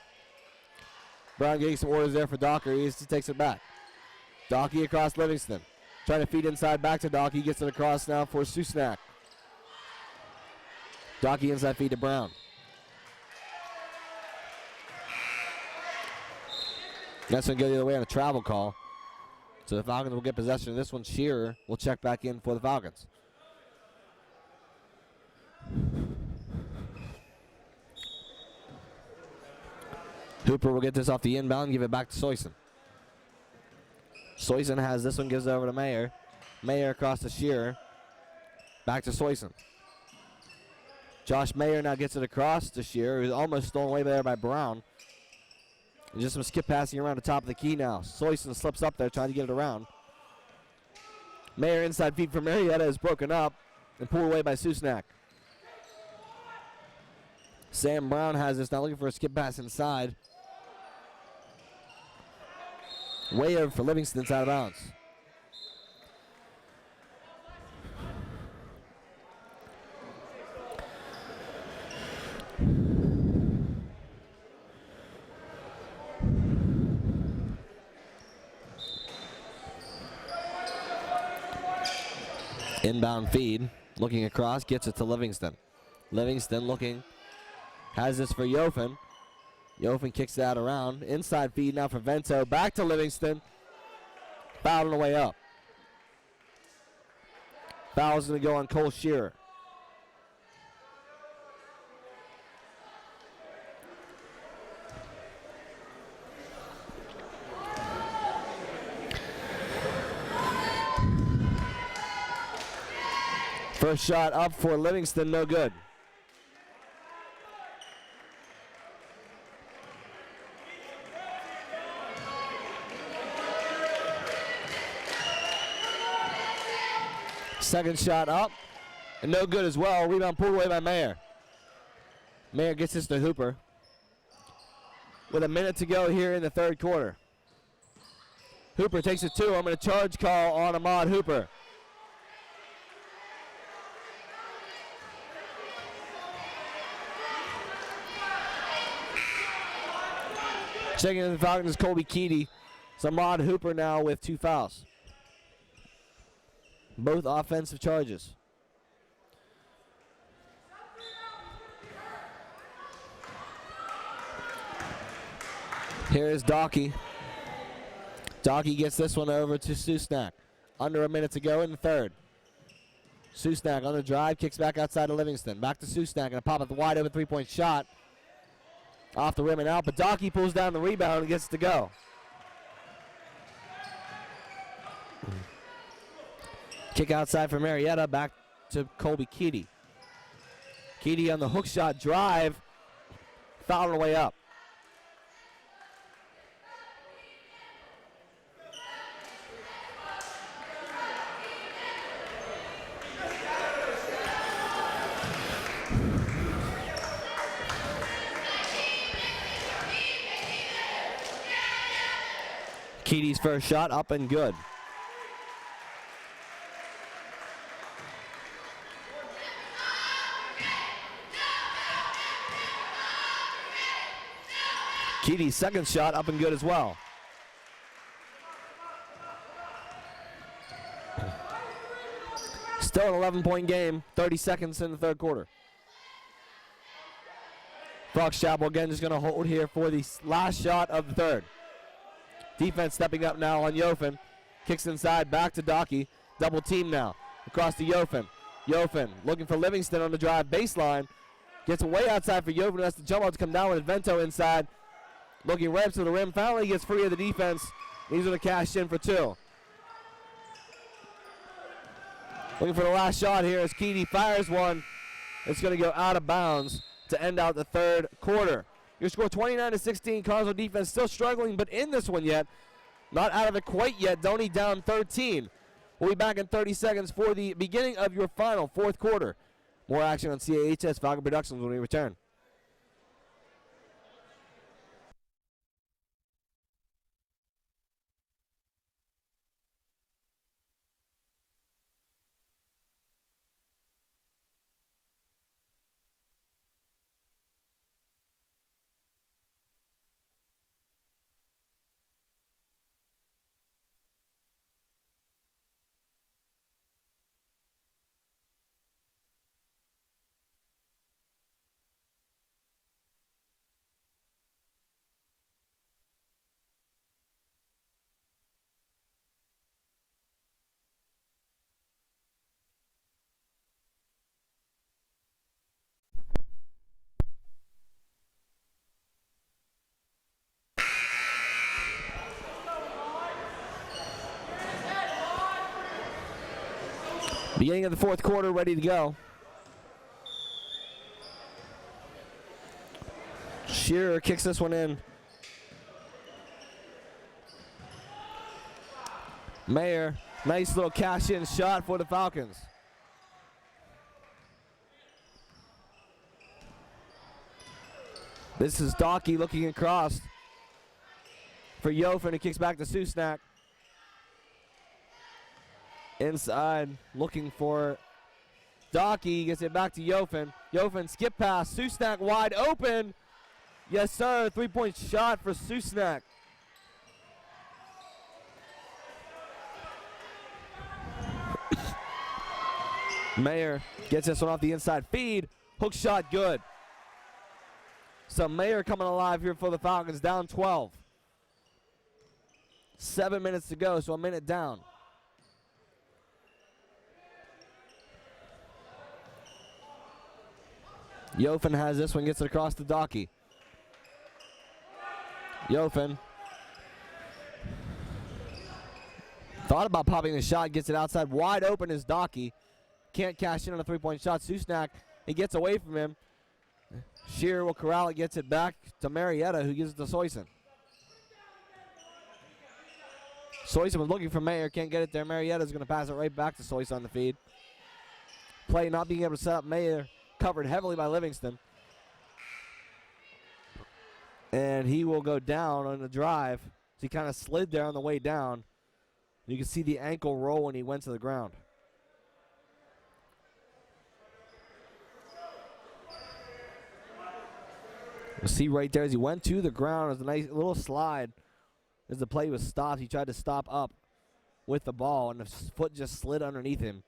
Brown getting some orders there for Docker. He takes it back. Docky across Livingston. Trying to feed inside back to Docky. Gets it across now for Susnak. Docky inside feed to Brown. That's going to go the other way on a travel call. So the Falcons will get possession of this one. Shearer will check back in for the Falcons. Hooper will get this off the inbound and give it back to Soyson. Soyson has this one, gives it over to Mayer. Mayer across to Shearer. Back to Soyson. Josh Mayer now gets it across to Shearer, who's almost stolen away there by Brown. And just some skip passing around the top of the key now. Soyson slips up there trying to get it around. Mayer inside feed for Marietta is broken up and pulled away by Susnak. Sam Brown has this now looking for a skip pass inside. Way over for Livingston's out of bounds. Inbound feed, looking across, gets it to Livingston. Livingston looking, has this for Yofen. Yofen kicks that around. Inside feed now for Vento. Back to Livingston. Foul on the way up. Foul's going to go on Cole Shearer. First shot up for Livingston, no good. Second shot up, and no good as well. Rebound pulled away by Mayer. Mayer gets this to Hooper. With a minute to go here in the third quarter. Hooper takes it 2. I'm going to charge call on Ahmad Hooper. Checking in the Falcons is Colby Keedy. It's Ahmad Hooper now with 2 fouls. Both offensive charges. Here is Docky. Docky gets this one over to Susnak. Under a minute to go in the third. Susnak on the drive, kicks back outside to Livingston. Back to Susnak, and a pop at the wide open 3-point shot. Off the rim and out, but Docky pulls down the rebound and gets to go. Kick outside for Marietta, back to Colby Keedy. Keedy on the hook shot drive, foul on the way up. Keaty's first shot up and good. Keaty's second shot up and good as well. Still an 11-point game, 30 seconds in the third quarter. Fox Chapel again just going to hold here for the last shot of the third. Defense stepping up now on Yofen. Kicks inside, back to Docky. Double team now. Across to Yofen. Yofen looking for Livingston on the drive baseline. Gets way outside for Yofen, who has to jump out to come down with Vento inside. Looking right up to the rim. Finally gets free of the defense. He's going to cash in for two. Looking for the last shot here as Keaty fires one. It's going to go out of bounds to end out the third quarter. Your score 29-16. Connellsville defense still struggling, but in this one yet. Not out of it quite yet. Donny down 13. We'll be back in 30 seconds for the beginning of your final fourth quarter. More action on CAHS Falcon Productions when we return. Beginning of the fourth quarter, ready to go. Shearer kicks this one in. Mayer, nice little cash-in shot for the Falcons. This is Docky looking across for Yofen, who kicks back to Susnak. Inside, looking for Docky, gets it back to Yofen. Yofen skip pass, Susnak wide open. Yes, sir, three-point shot for Susnak. Mayer gets this one off the inside feed. Hook shot good. So Mayer coming alive here for the Falcons, down 12. 7 minutes to go, so a minute down. Yofen has this one, gets it across to Docky. Yofen thought about popping the shot, gets it outside. Wide open is Docky. Can't cash in on a three-point shot. Susnak, he gets away from him. Shearer will corral it, gets it back to Marietta, who gives it to Soyson. Soyson was looking for Mayer, can't get it there. Marietta's going to pass it right back to Soyson on the feed. Play not being able to set up Mayer, covered heavily by Livingston. And he will go down on the drive. So he kind of slid there on the way down. You can see the ankle roll when he went to the ground. You'll see right there as he went to the ground, there's a nice little slide. As the play was stopped, he tried to stop up with the ball, and the foot just slid underneath him.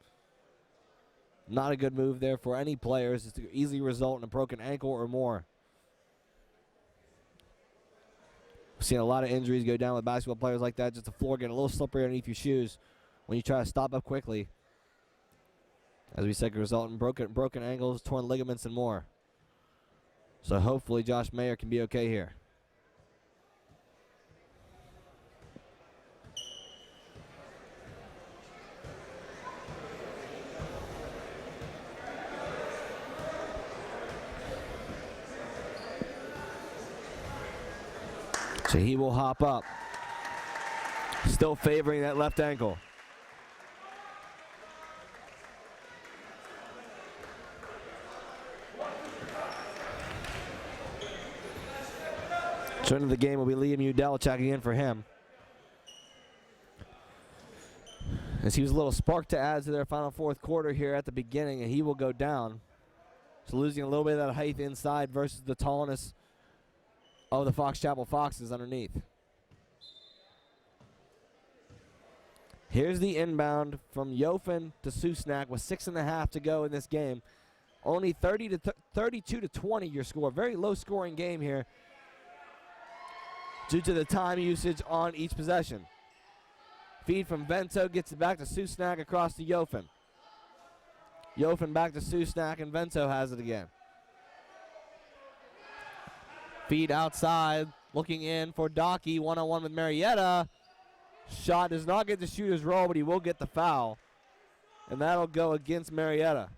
Not a good move there for any players. It's to easily result in a broken ankle or more. We've seen a lot of injuries go down with basketball players like that. Just the floor getting a little slippery underneath your shoes when you try to stop up quickly. As we said, could result in broken ankles, torn ligaments, and more. So hopefully Josh Mayer can be okay here. So he will hop up. Still favoring that left ankle. Turn of the game will be Liam Udell checking in for him. as he was a little spark to add to their final fourth quarter here at the beginning, and he will go down. So losing a little bit of that height inside versus the tallness of the Fox Chapel Foxes underneath. Here's the inbound from Yofen to Susnak with 6.5 to go in this game. Only 32 to 20 your score. Very low scoring game here due to the time usage on each possession. Feed from Vento gets it back to Susnak across to Yofen. Yofen back to Susnak, and Vento has it again. Feed outside, looking in for Docky, one-on-one with Marietta. Shot does not get the shooter's roll, but he will get the foul. And that'll go against Marietta.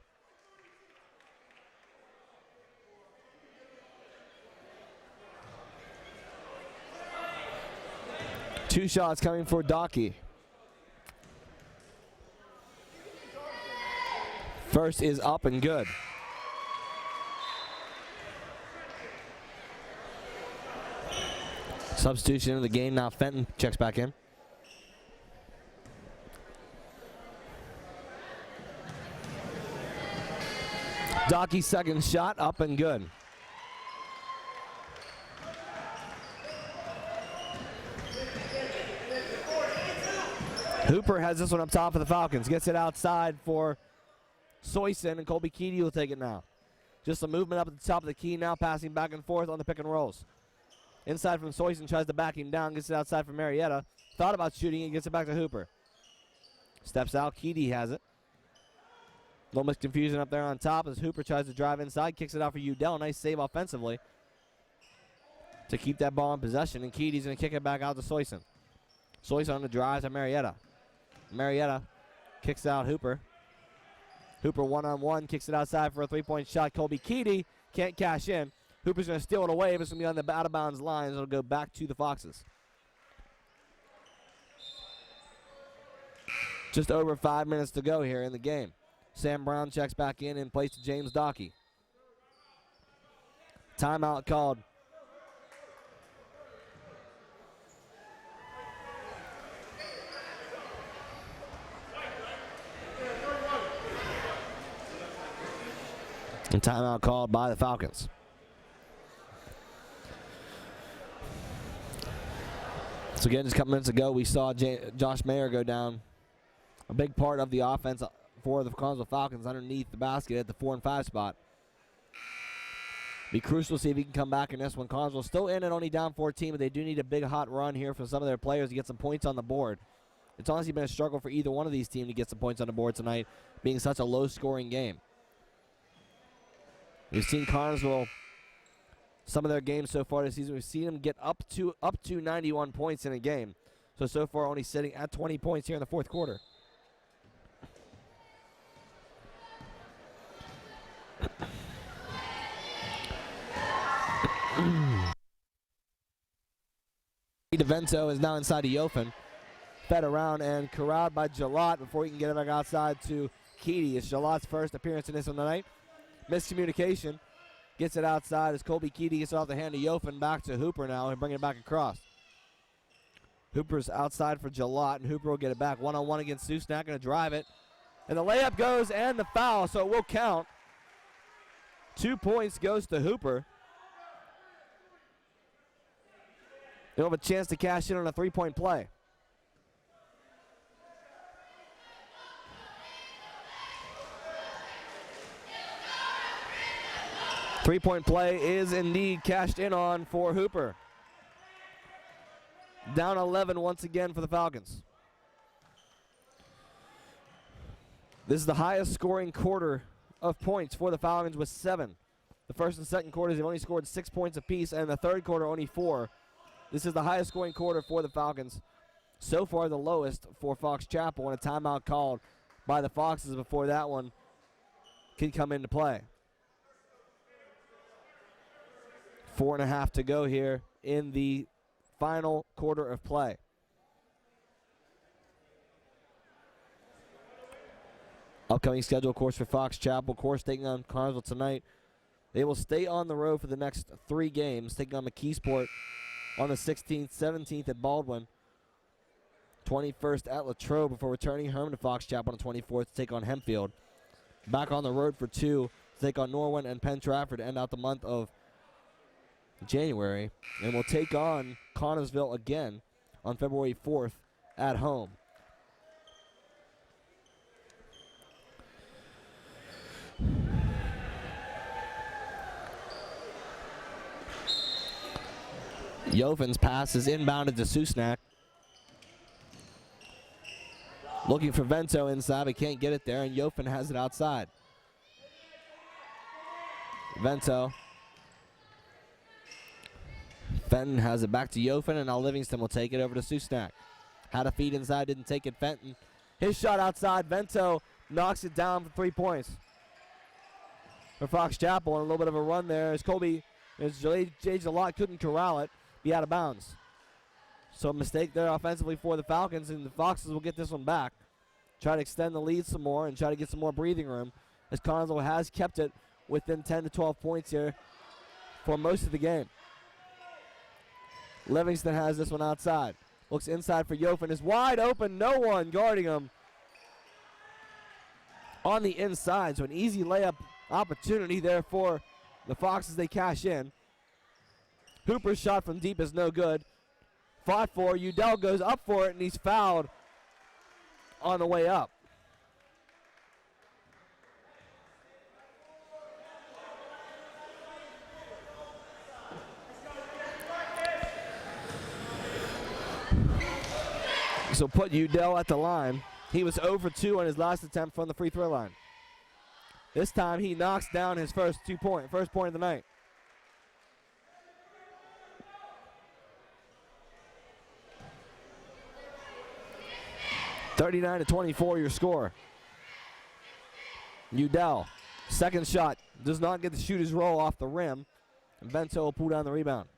Two shots coming for Docky. First is up and good. Substitution in the game now. Fenton checks back in. Docky's second shot up and good. Hooper has this one up top for the Falcons. Gets it outside for Soyson, and Colby Keedy will take it now. Just a movement up at the top of the key now, passing back and forth on the pick and rolls. Inside from Soyson, tries to back him down, gets it outside for Marietta. Thought about shooting and gets it back to Hooper. Steps out, Keedy has it. A little misconfusion up there on top as Hooper tries to drive inside, kicks it out for Udell. Nice save offensively to keep that ball in possession, and Keedy's going to kick it back out to Soyson. Soyson on the drive to Marietta. Marietta kicks out Hooper. Hooper one-on-one, kicks it outside for a three-point shot. Colby Keedy can't cash in. Hooper's going to steal it away, but it's going to be on the out-of-bounds line. It'll go back to the Foxes. Just over 5 minutes to go here in the game. Sam Brown checks back in and plays to James Docky. Timeout called. And timeout called by the Falcons. So again, just a couple minutes ago, we saw Josh Mayer go down. A big part of the offense for the Connellsville Falcons underneath the basket at the 4 and 5 spot. Be crucial to see if he can come back in this one. Connellsville still in and only down 14, but they do need a big hot run here from some of their players to get some points on the board. It's honestly been a struggle for either one of these teams to get some points on the board tonight, being such a low-scoring game. We've seen Connellsville, some of their games so far this season, we've seen them get up to 91 points in a game. So far only sitting at 20 points here in the fourth quarter. DeVento is now inside of Yofen. Fed around and corralled by Jalot before he can get it back outside to Keedy. It's Jalot's first appearance in this one tonight. Miscommunication. Gets it outside as Colby Keedy gets it off the hand of Yofen. Back to Hooper now and bring it back across. Hooper's outside for Jalot, and Hooper will get it back. One-on-one against Susnak, going to drive it. And the layup goes and the foul, so it will count. 2 points goes to Hooper. They'll have a chance to cash in on a three-point play. Three-point play is indeed cashed in on for Hooper. Down 11 once again for the Falcons. This is the highest scoring quarter of points for the Falcons with 7. The first and second quarters, they've only scored 6 points apiece, and the third quarter only 4. This is the highest scoring quarter for the Falcons. So far the lowest for Fox Chapel, and a timeout called by the Foxes before that one can come into play. 4.5 to go here in the final quarter of play. Upcoming schedule, of course, for Fox Chapel. Of course, taking on Connellsville tonight. They will stay on the road for the next 3 games, taking on McKeesport on the 16th, 17th at Baldwin, 21st at Latrobe before returning home to Fox Chapel on the 24th to take on Hempfield. Back on the road for 2 to take on Norwin and Penn Trafford to end out the month of January. And we'll take on Connellsville again on February 4th at home. Yofin's pass is inbounded to Susnak. Looking for Vento inside, but can't get it there, and Yofin has it outside. Vento. Fenton has it back to Yofin, and now Livingston will take it over to Susnak. Had a feed inside, didn't take it. Fenton. His shot outside. Vento knocks it down for 3 points for Fox Chapel, and a little bit of a run there as Jay Jalot couldn't corral it. Be out of bounds. So a mistake there offensively for the Falcons, and the Foxes will get this one back. Try to extend the lead some more and try to get some more breathing room, as Connellsville has kept it within 10 to 12 points here for most of the game. Livingston has this one outside. Looks inside for Yofin. Is wide open. No one guarding him on the inside. So an easy layup opportunity there for the Foxes. They cash in. Hooper's shot from deep is no good. Fought for. Udell goes up for it, and he's fouled on the way up. So put Udell at the line. He was 0 for 2 on his last attempt from the free throw line. This time he knocks down his first point of the night. (39-24) your score. Udell, second shot, does not get the shooter's roll off the rim, and Vento will pull down the rebound.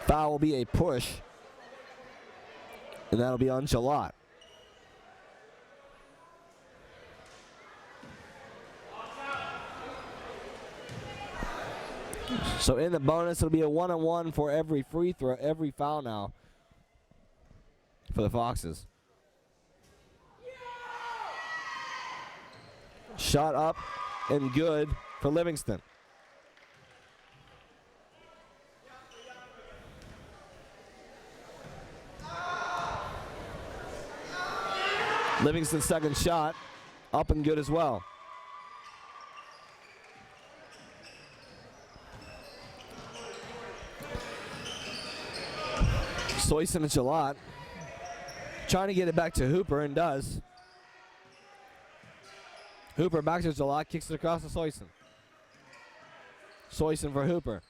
Foul will be a push, and that'll be on Jalot. So in the bonus, it'll be a 1-on-1 for every free throw, every foul now for the Foxes. Shot up and good for Livingston. Livingston's second shot up and good as well. Soyson and Jalot trying to get it back to Hooper, and does. Hooper back to Jalot, kicks it across to Soyson. Soyson for Hooper.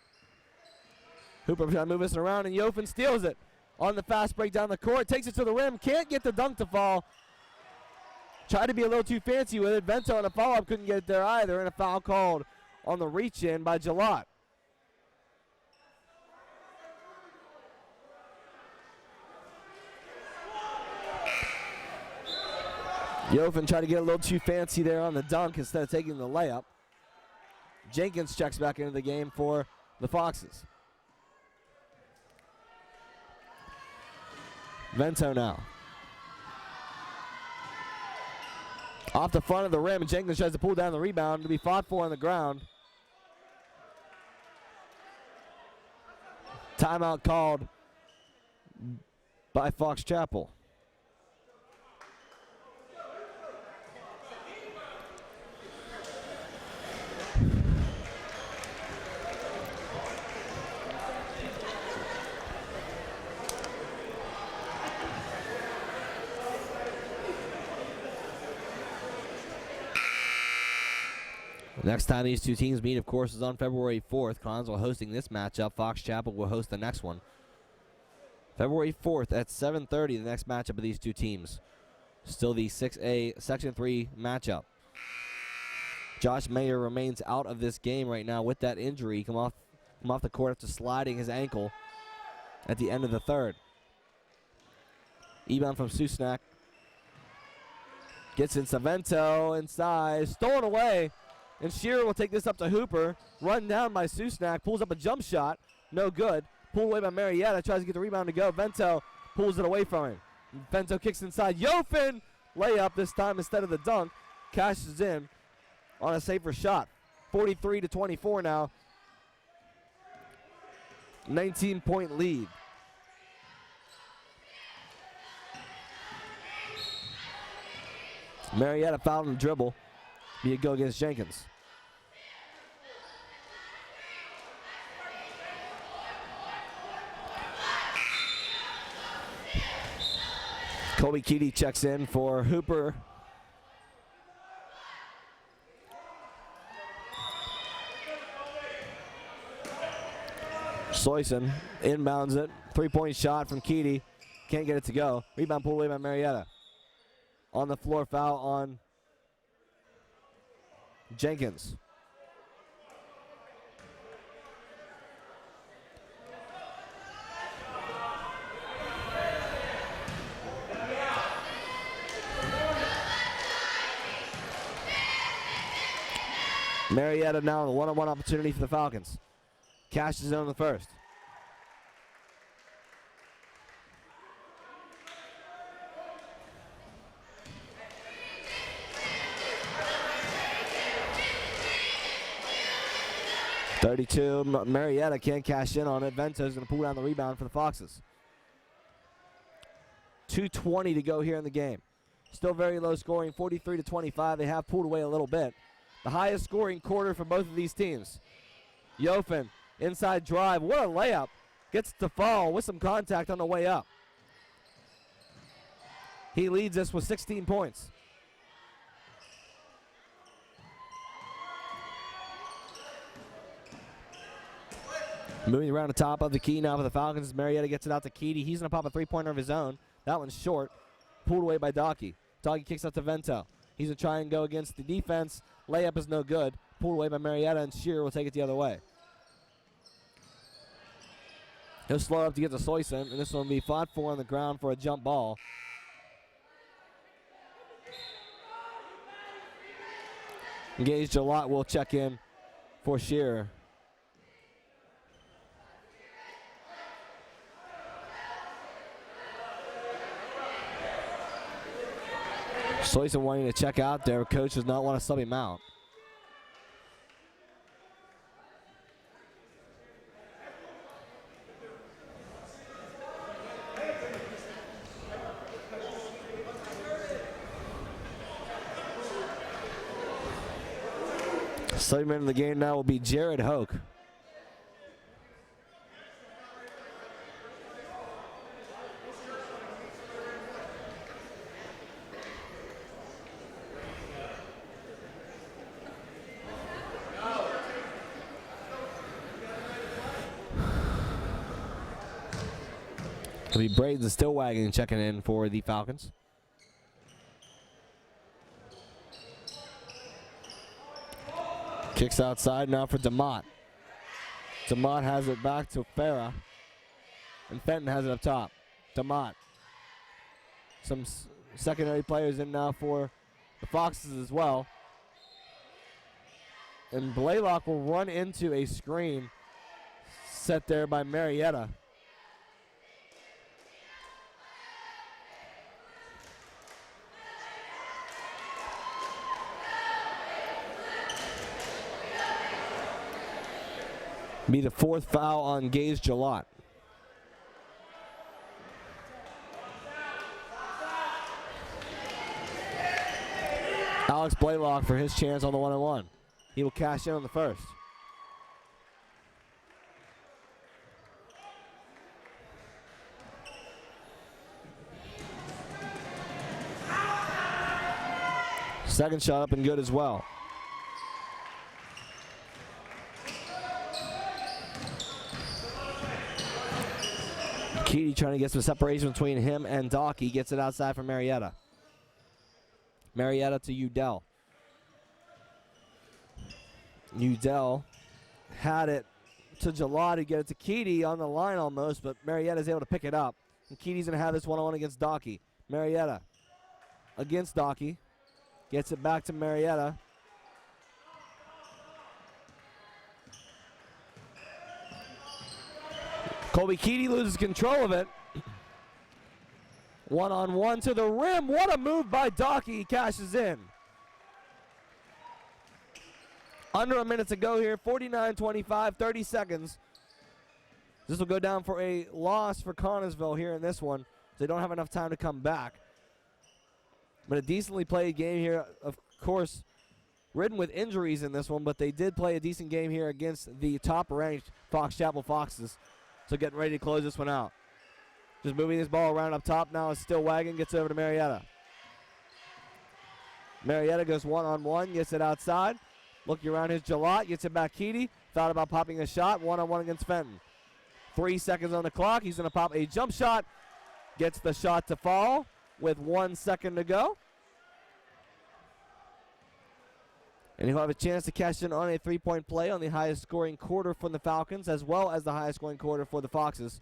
Hooper trying to move this around, and Yofin steals it on the fast break down the court, takes it to the rim, can't get the dunk to fall. Tried to be a little too fancy with it. Vento on a follow-up couldn't get it there either, and a foul called on the reach-in by Jalot. Yofin tried to get a little too fancy there on the dunk instead of taking the layup. Jenkins checks back into the game for the Foxes. Vento now. Off the front of the rim, and Jenkins tries to pull down the rebound to be fought for on the ground. Timeout called by Fox Chapel. Next time these two teams meet, of course, is on February 4th. Connellsville hosting this matchup. Fox Chapel will host the next one. February 4th at 7:30, the next matchup of these two teams. Still the 6A Section 3 matchup. Josh Mayer remains out of this game right now with that injury. Come off the court after sliding his ankle at the end of the third. Rebound from Susnak. Gets in Savento inside. Stolen away And Shearer will take this up to Hooper. Run down by Susnak. Pulls up a jump shot. No good. Pulled away by Marietta. Tries to get the rebound to go. Vento pulls it away from him. Vento kicks inside. Yofin! Layup this time instead of the dunk. Cashes in on a safer shot. 43-24 now. 19-point lead. Marietta fouled on the dribble. Be a go against Jenkins. Colby Keaty checks in for Hooper. Soyson inbounds it. 3-point shot from Keaty. Can't get it to go. Rebound pulled away by Marietta. On the floor, foul on Jenkins. Marietta now on the one-on-one opportunity for the Falcons. Cashes in on the first. Marietta can't cash in on it. Vento's going to pull down the rebound for the Foxes. 2:20 to go here in the game. Still very low scoring, 43-25. They have pulled away a little bit. The highest scoring quarter for both of these teams. Yofin, inside drive. What a layup. Gets to fall with some contact on the way up. He leads us with 16 points. Moving around the top of the key now for the Falcons. Marietta gets it out to Keaty. He's going to pop a three-pointer of his own. That one's short. Pulled away by Docky. Docky kicks out to Vento. He's going to try and go against the defense. Layup is no good. Pulled away by Marietta, and Shearer will take it the other way. He'll slow up to get to Soyson, and this one will be fought for on the ground for a jump ball. Engaged a lot. Will check in for Shearer. Soyson wanting to check out there. Coach does not want to sub him out. Second minute of the game now will be Jared Hoke. It'll be Braden Stillwagon checking in for the Falcons. Kicks outside now for DeMott. DeMott has it back to Farah. And Fenton has it up top. DeMott. Some secondary players in now for the Foxes as well. And Blaylock will run into a screen set there by Marietta. Be the fourth foul on Gage Jalot. Alex Blaylock for his chance on the one-on-one. He will cash in on the first. Second shot up and good as well. Keaty trying to get some separation between him and Docky. Gets it outside for Marietta. Marietta to Udell. Udell had it to Jalad to get it to Keaty on the line almost, but Marietta's able to pick it up. And Keaty's going to have this one-on-one against Docky. Marietta against Docky. Gets it back to Marietta. Colby Keady loses control of it. One-on-one to the rim. What a move by Docky. He cashes in. Under a minute to go here. 49-25, 30 seconds. This will go down for a loss for Connellsville here in this one. They don't have enough time to come back. But a decently played game here, of course, ridden with injuries in this one, but they did play a decent game here against the top-ranked Fox Chapel Foxes. So getting ready to close this one out. Just moving this ball around up top now is still Wagon, gets it over to Marietta. Marietta goes one-on-one, gets it outside. Looking around his Jalot, gets it back Keady. Thought about popping a shot, one-on-one against Fenton. 3 seconds on the clock. He's going to pop a jump shot. Gets the shot to fall with 1 second to go. And he'll have a chance to cash in on a three-point play on the highest scoring quarter from the Falcons, as well as the highest scoring quarter for the Foxes.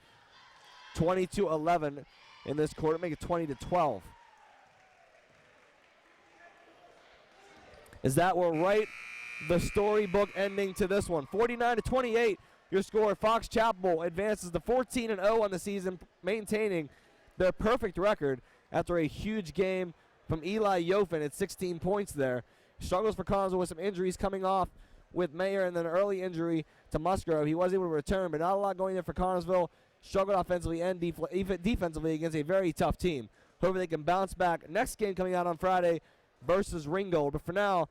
20-11 in this quarter, make it 20-12. As that will write the storybook ending to this one. 49-28, your score. Fox Chapel advances to 14-0 on the season, maintaining their perfect record after a huge game from Eli Yofen at 16 points there. Struggles for Connellsville with some injuries coming off with Mayer and then an early injury to Musgrove. He was able to return, but not a lot going in for Connellsville. Struggled offensively and defensively against a very tough team. Hopefully they can bounce back. Next game coming out on Friday versus Ringgold. But for now,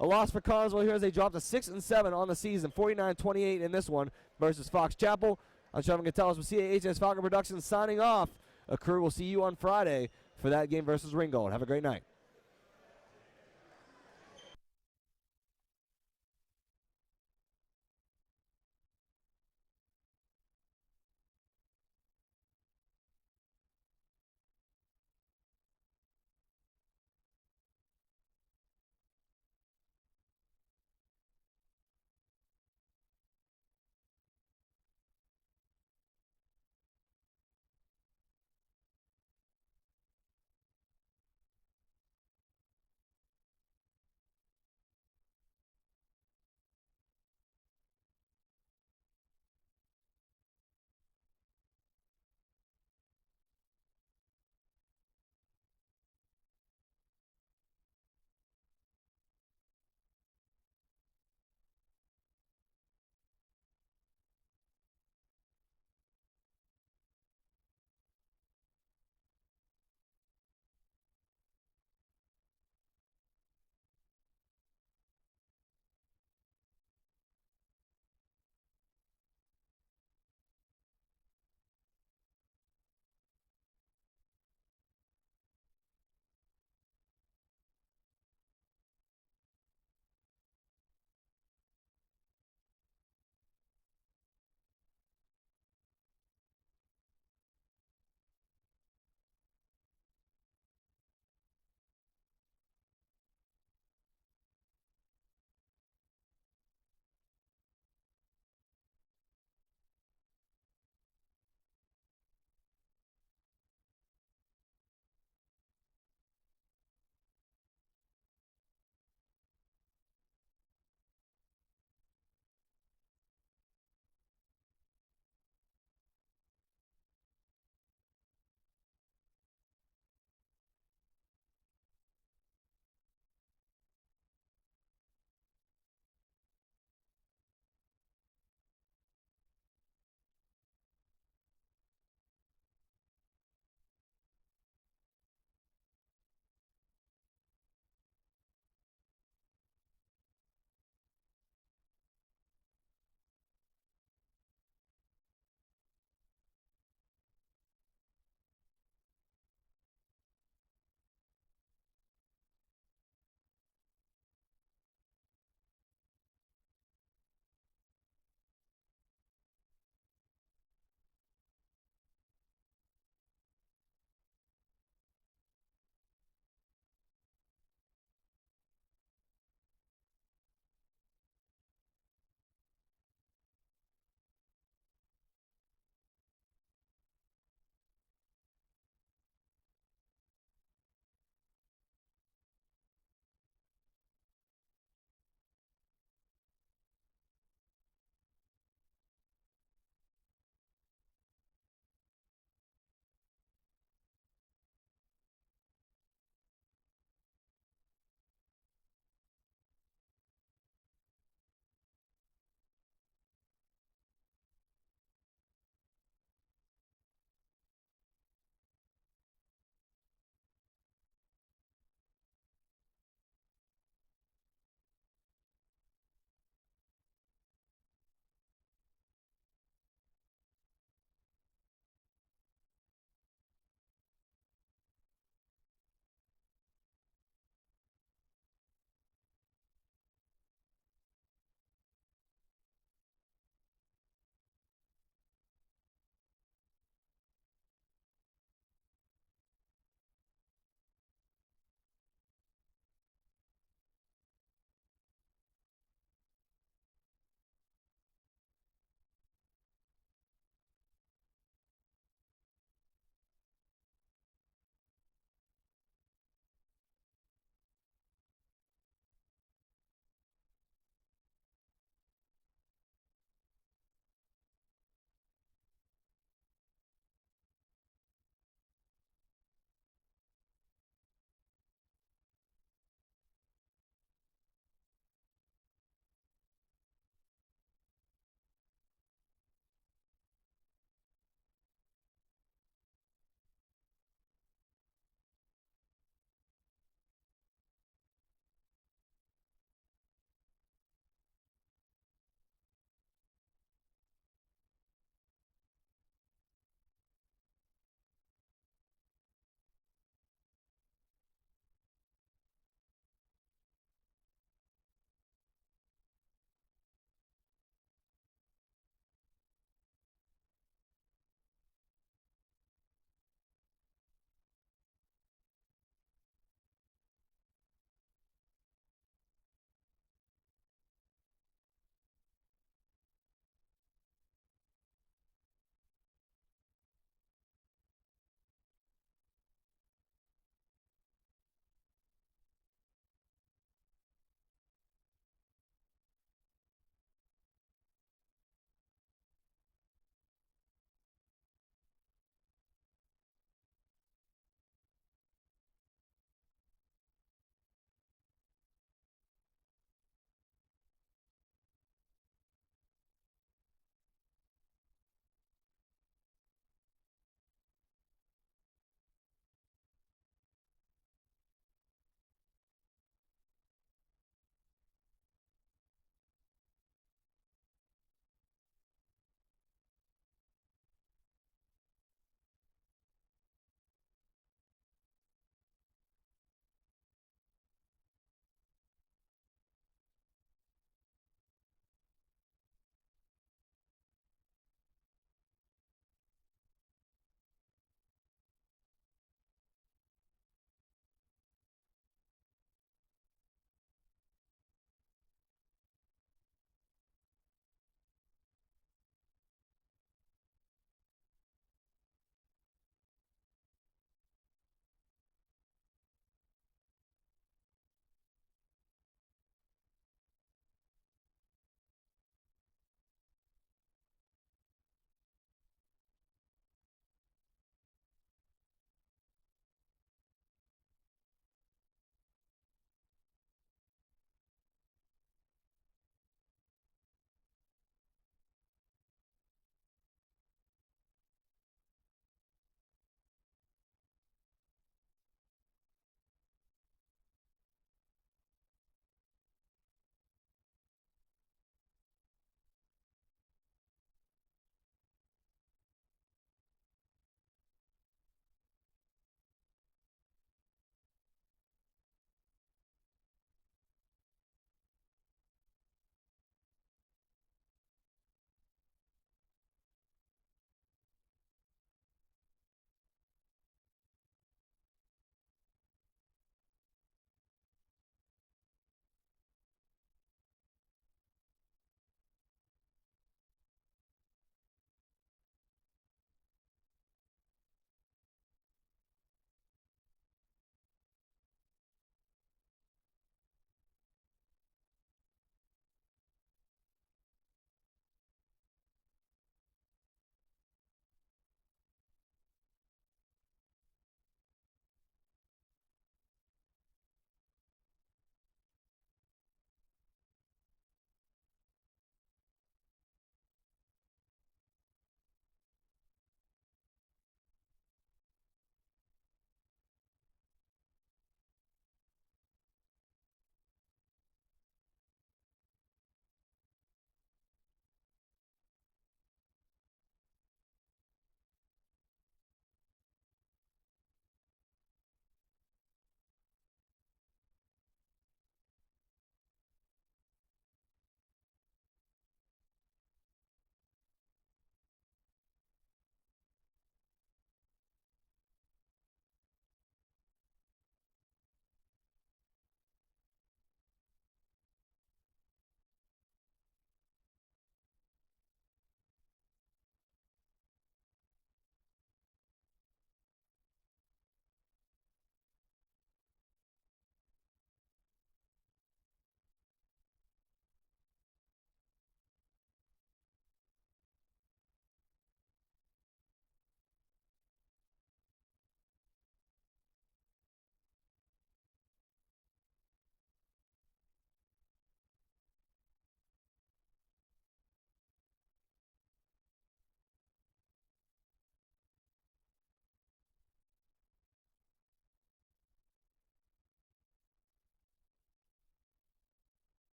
a loss for Connellsville here as they drop to 6-7 on the season. 49-28 in this one versus Fox Chapel. I'm Trevor Gonzalez with CAHS Falcon Production signing off. A crew will see you on Friday for that game versus Ringgold. Have a great night.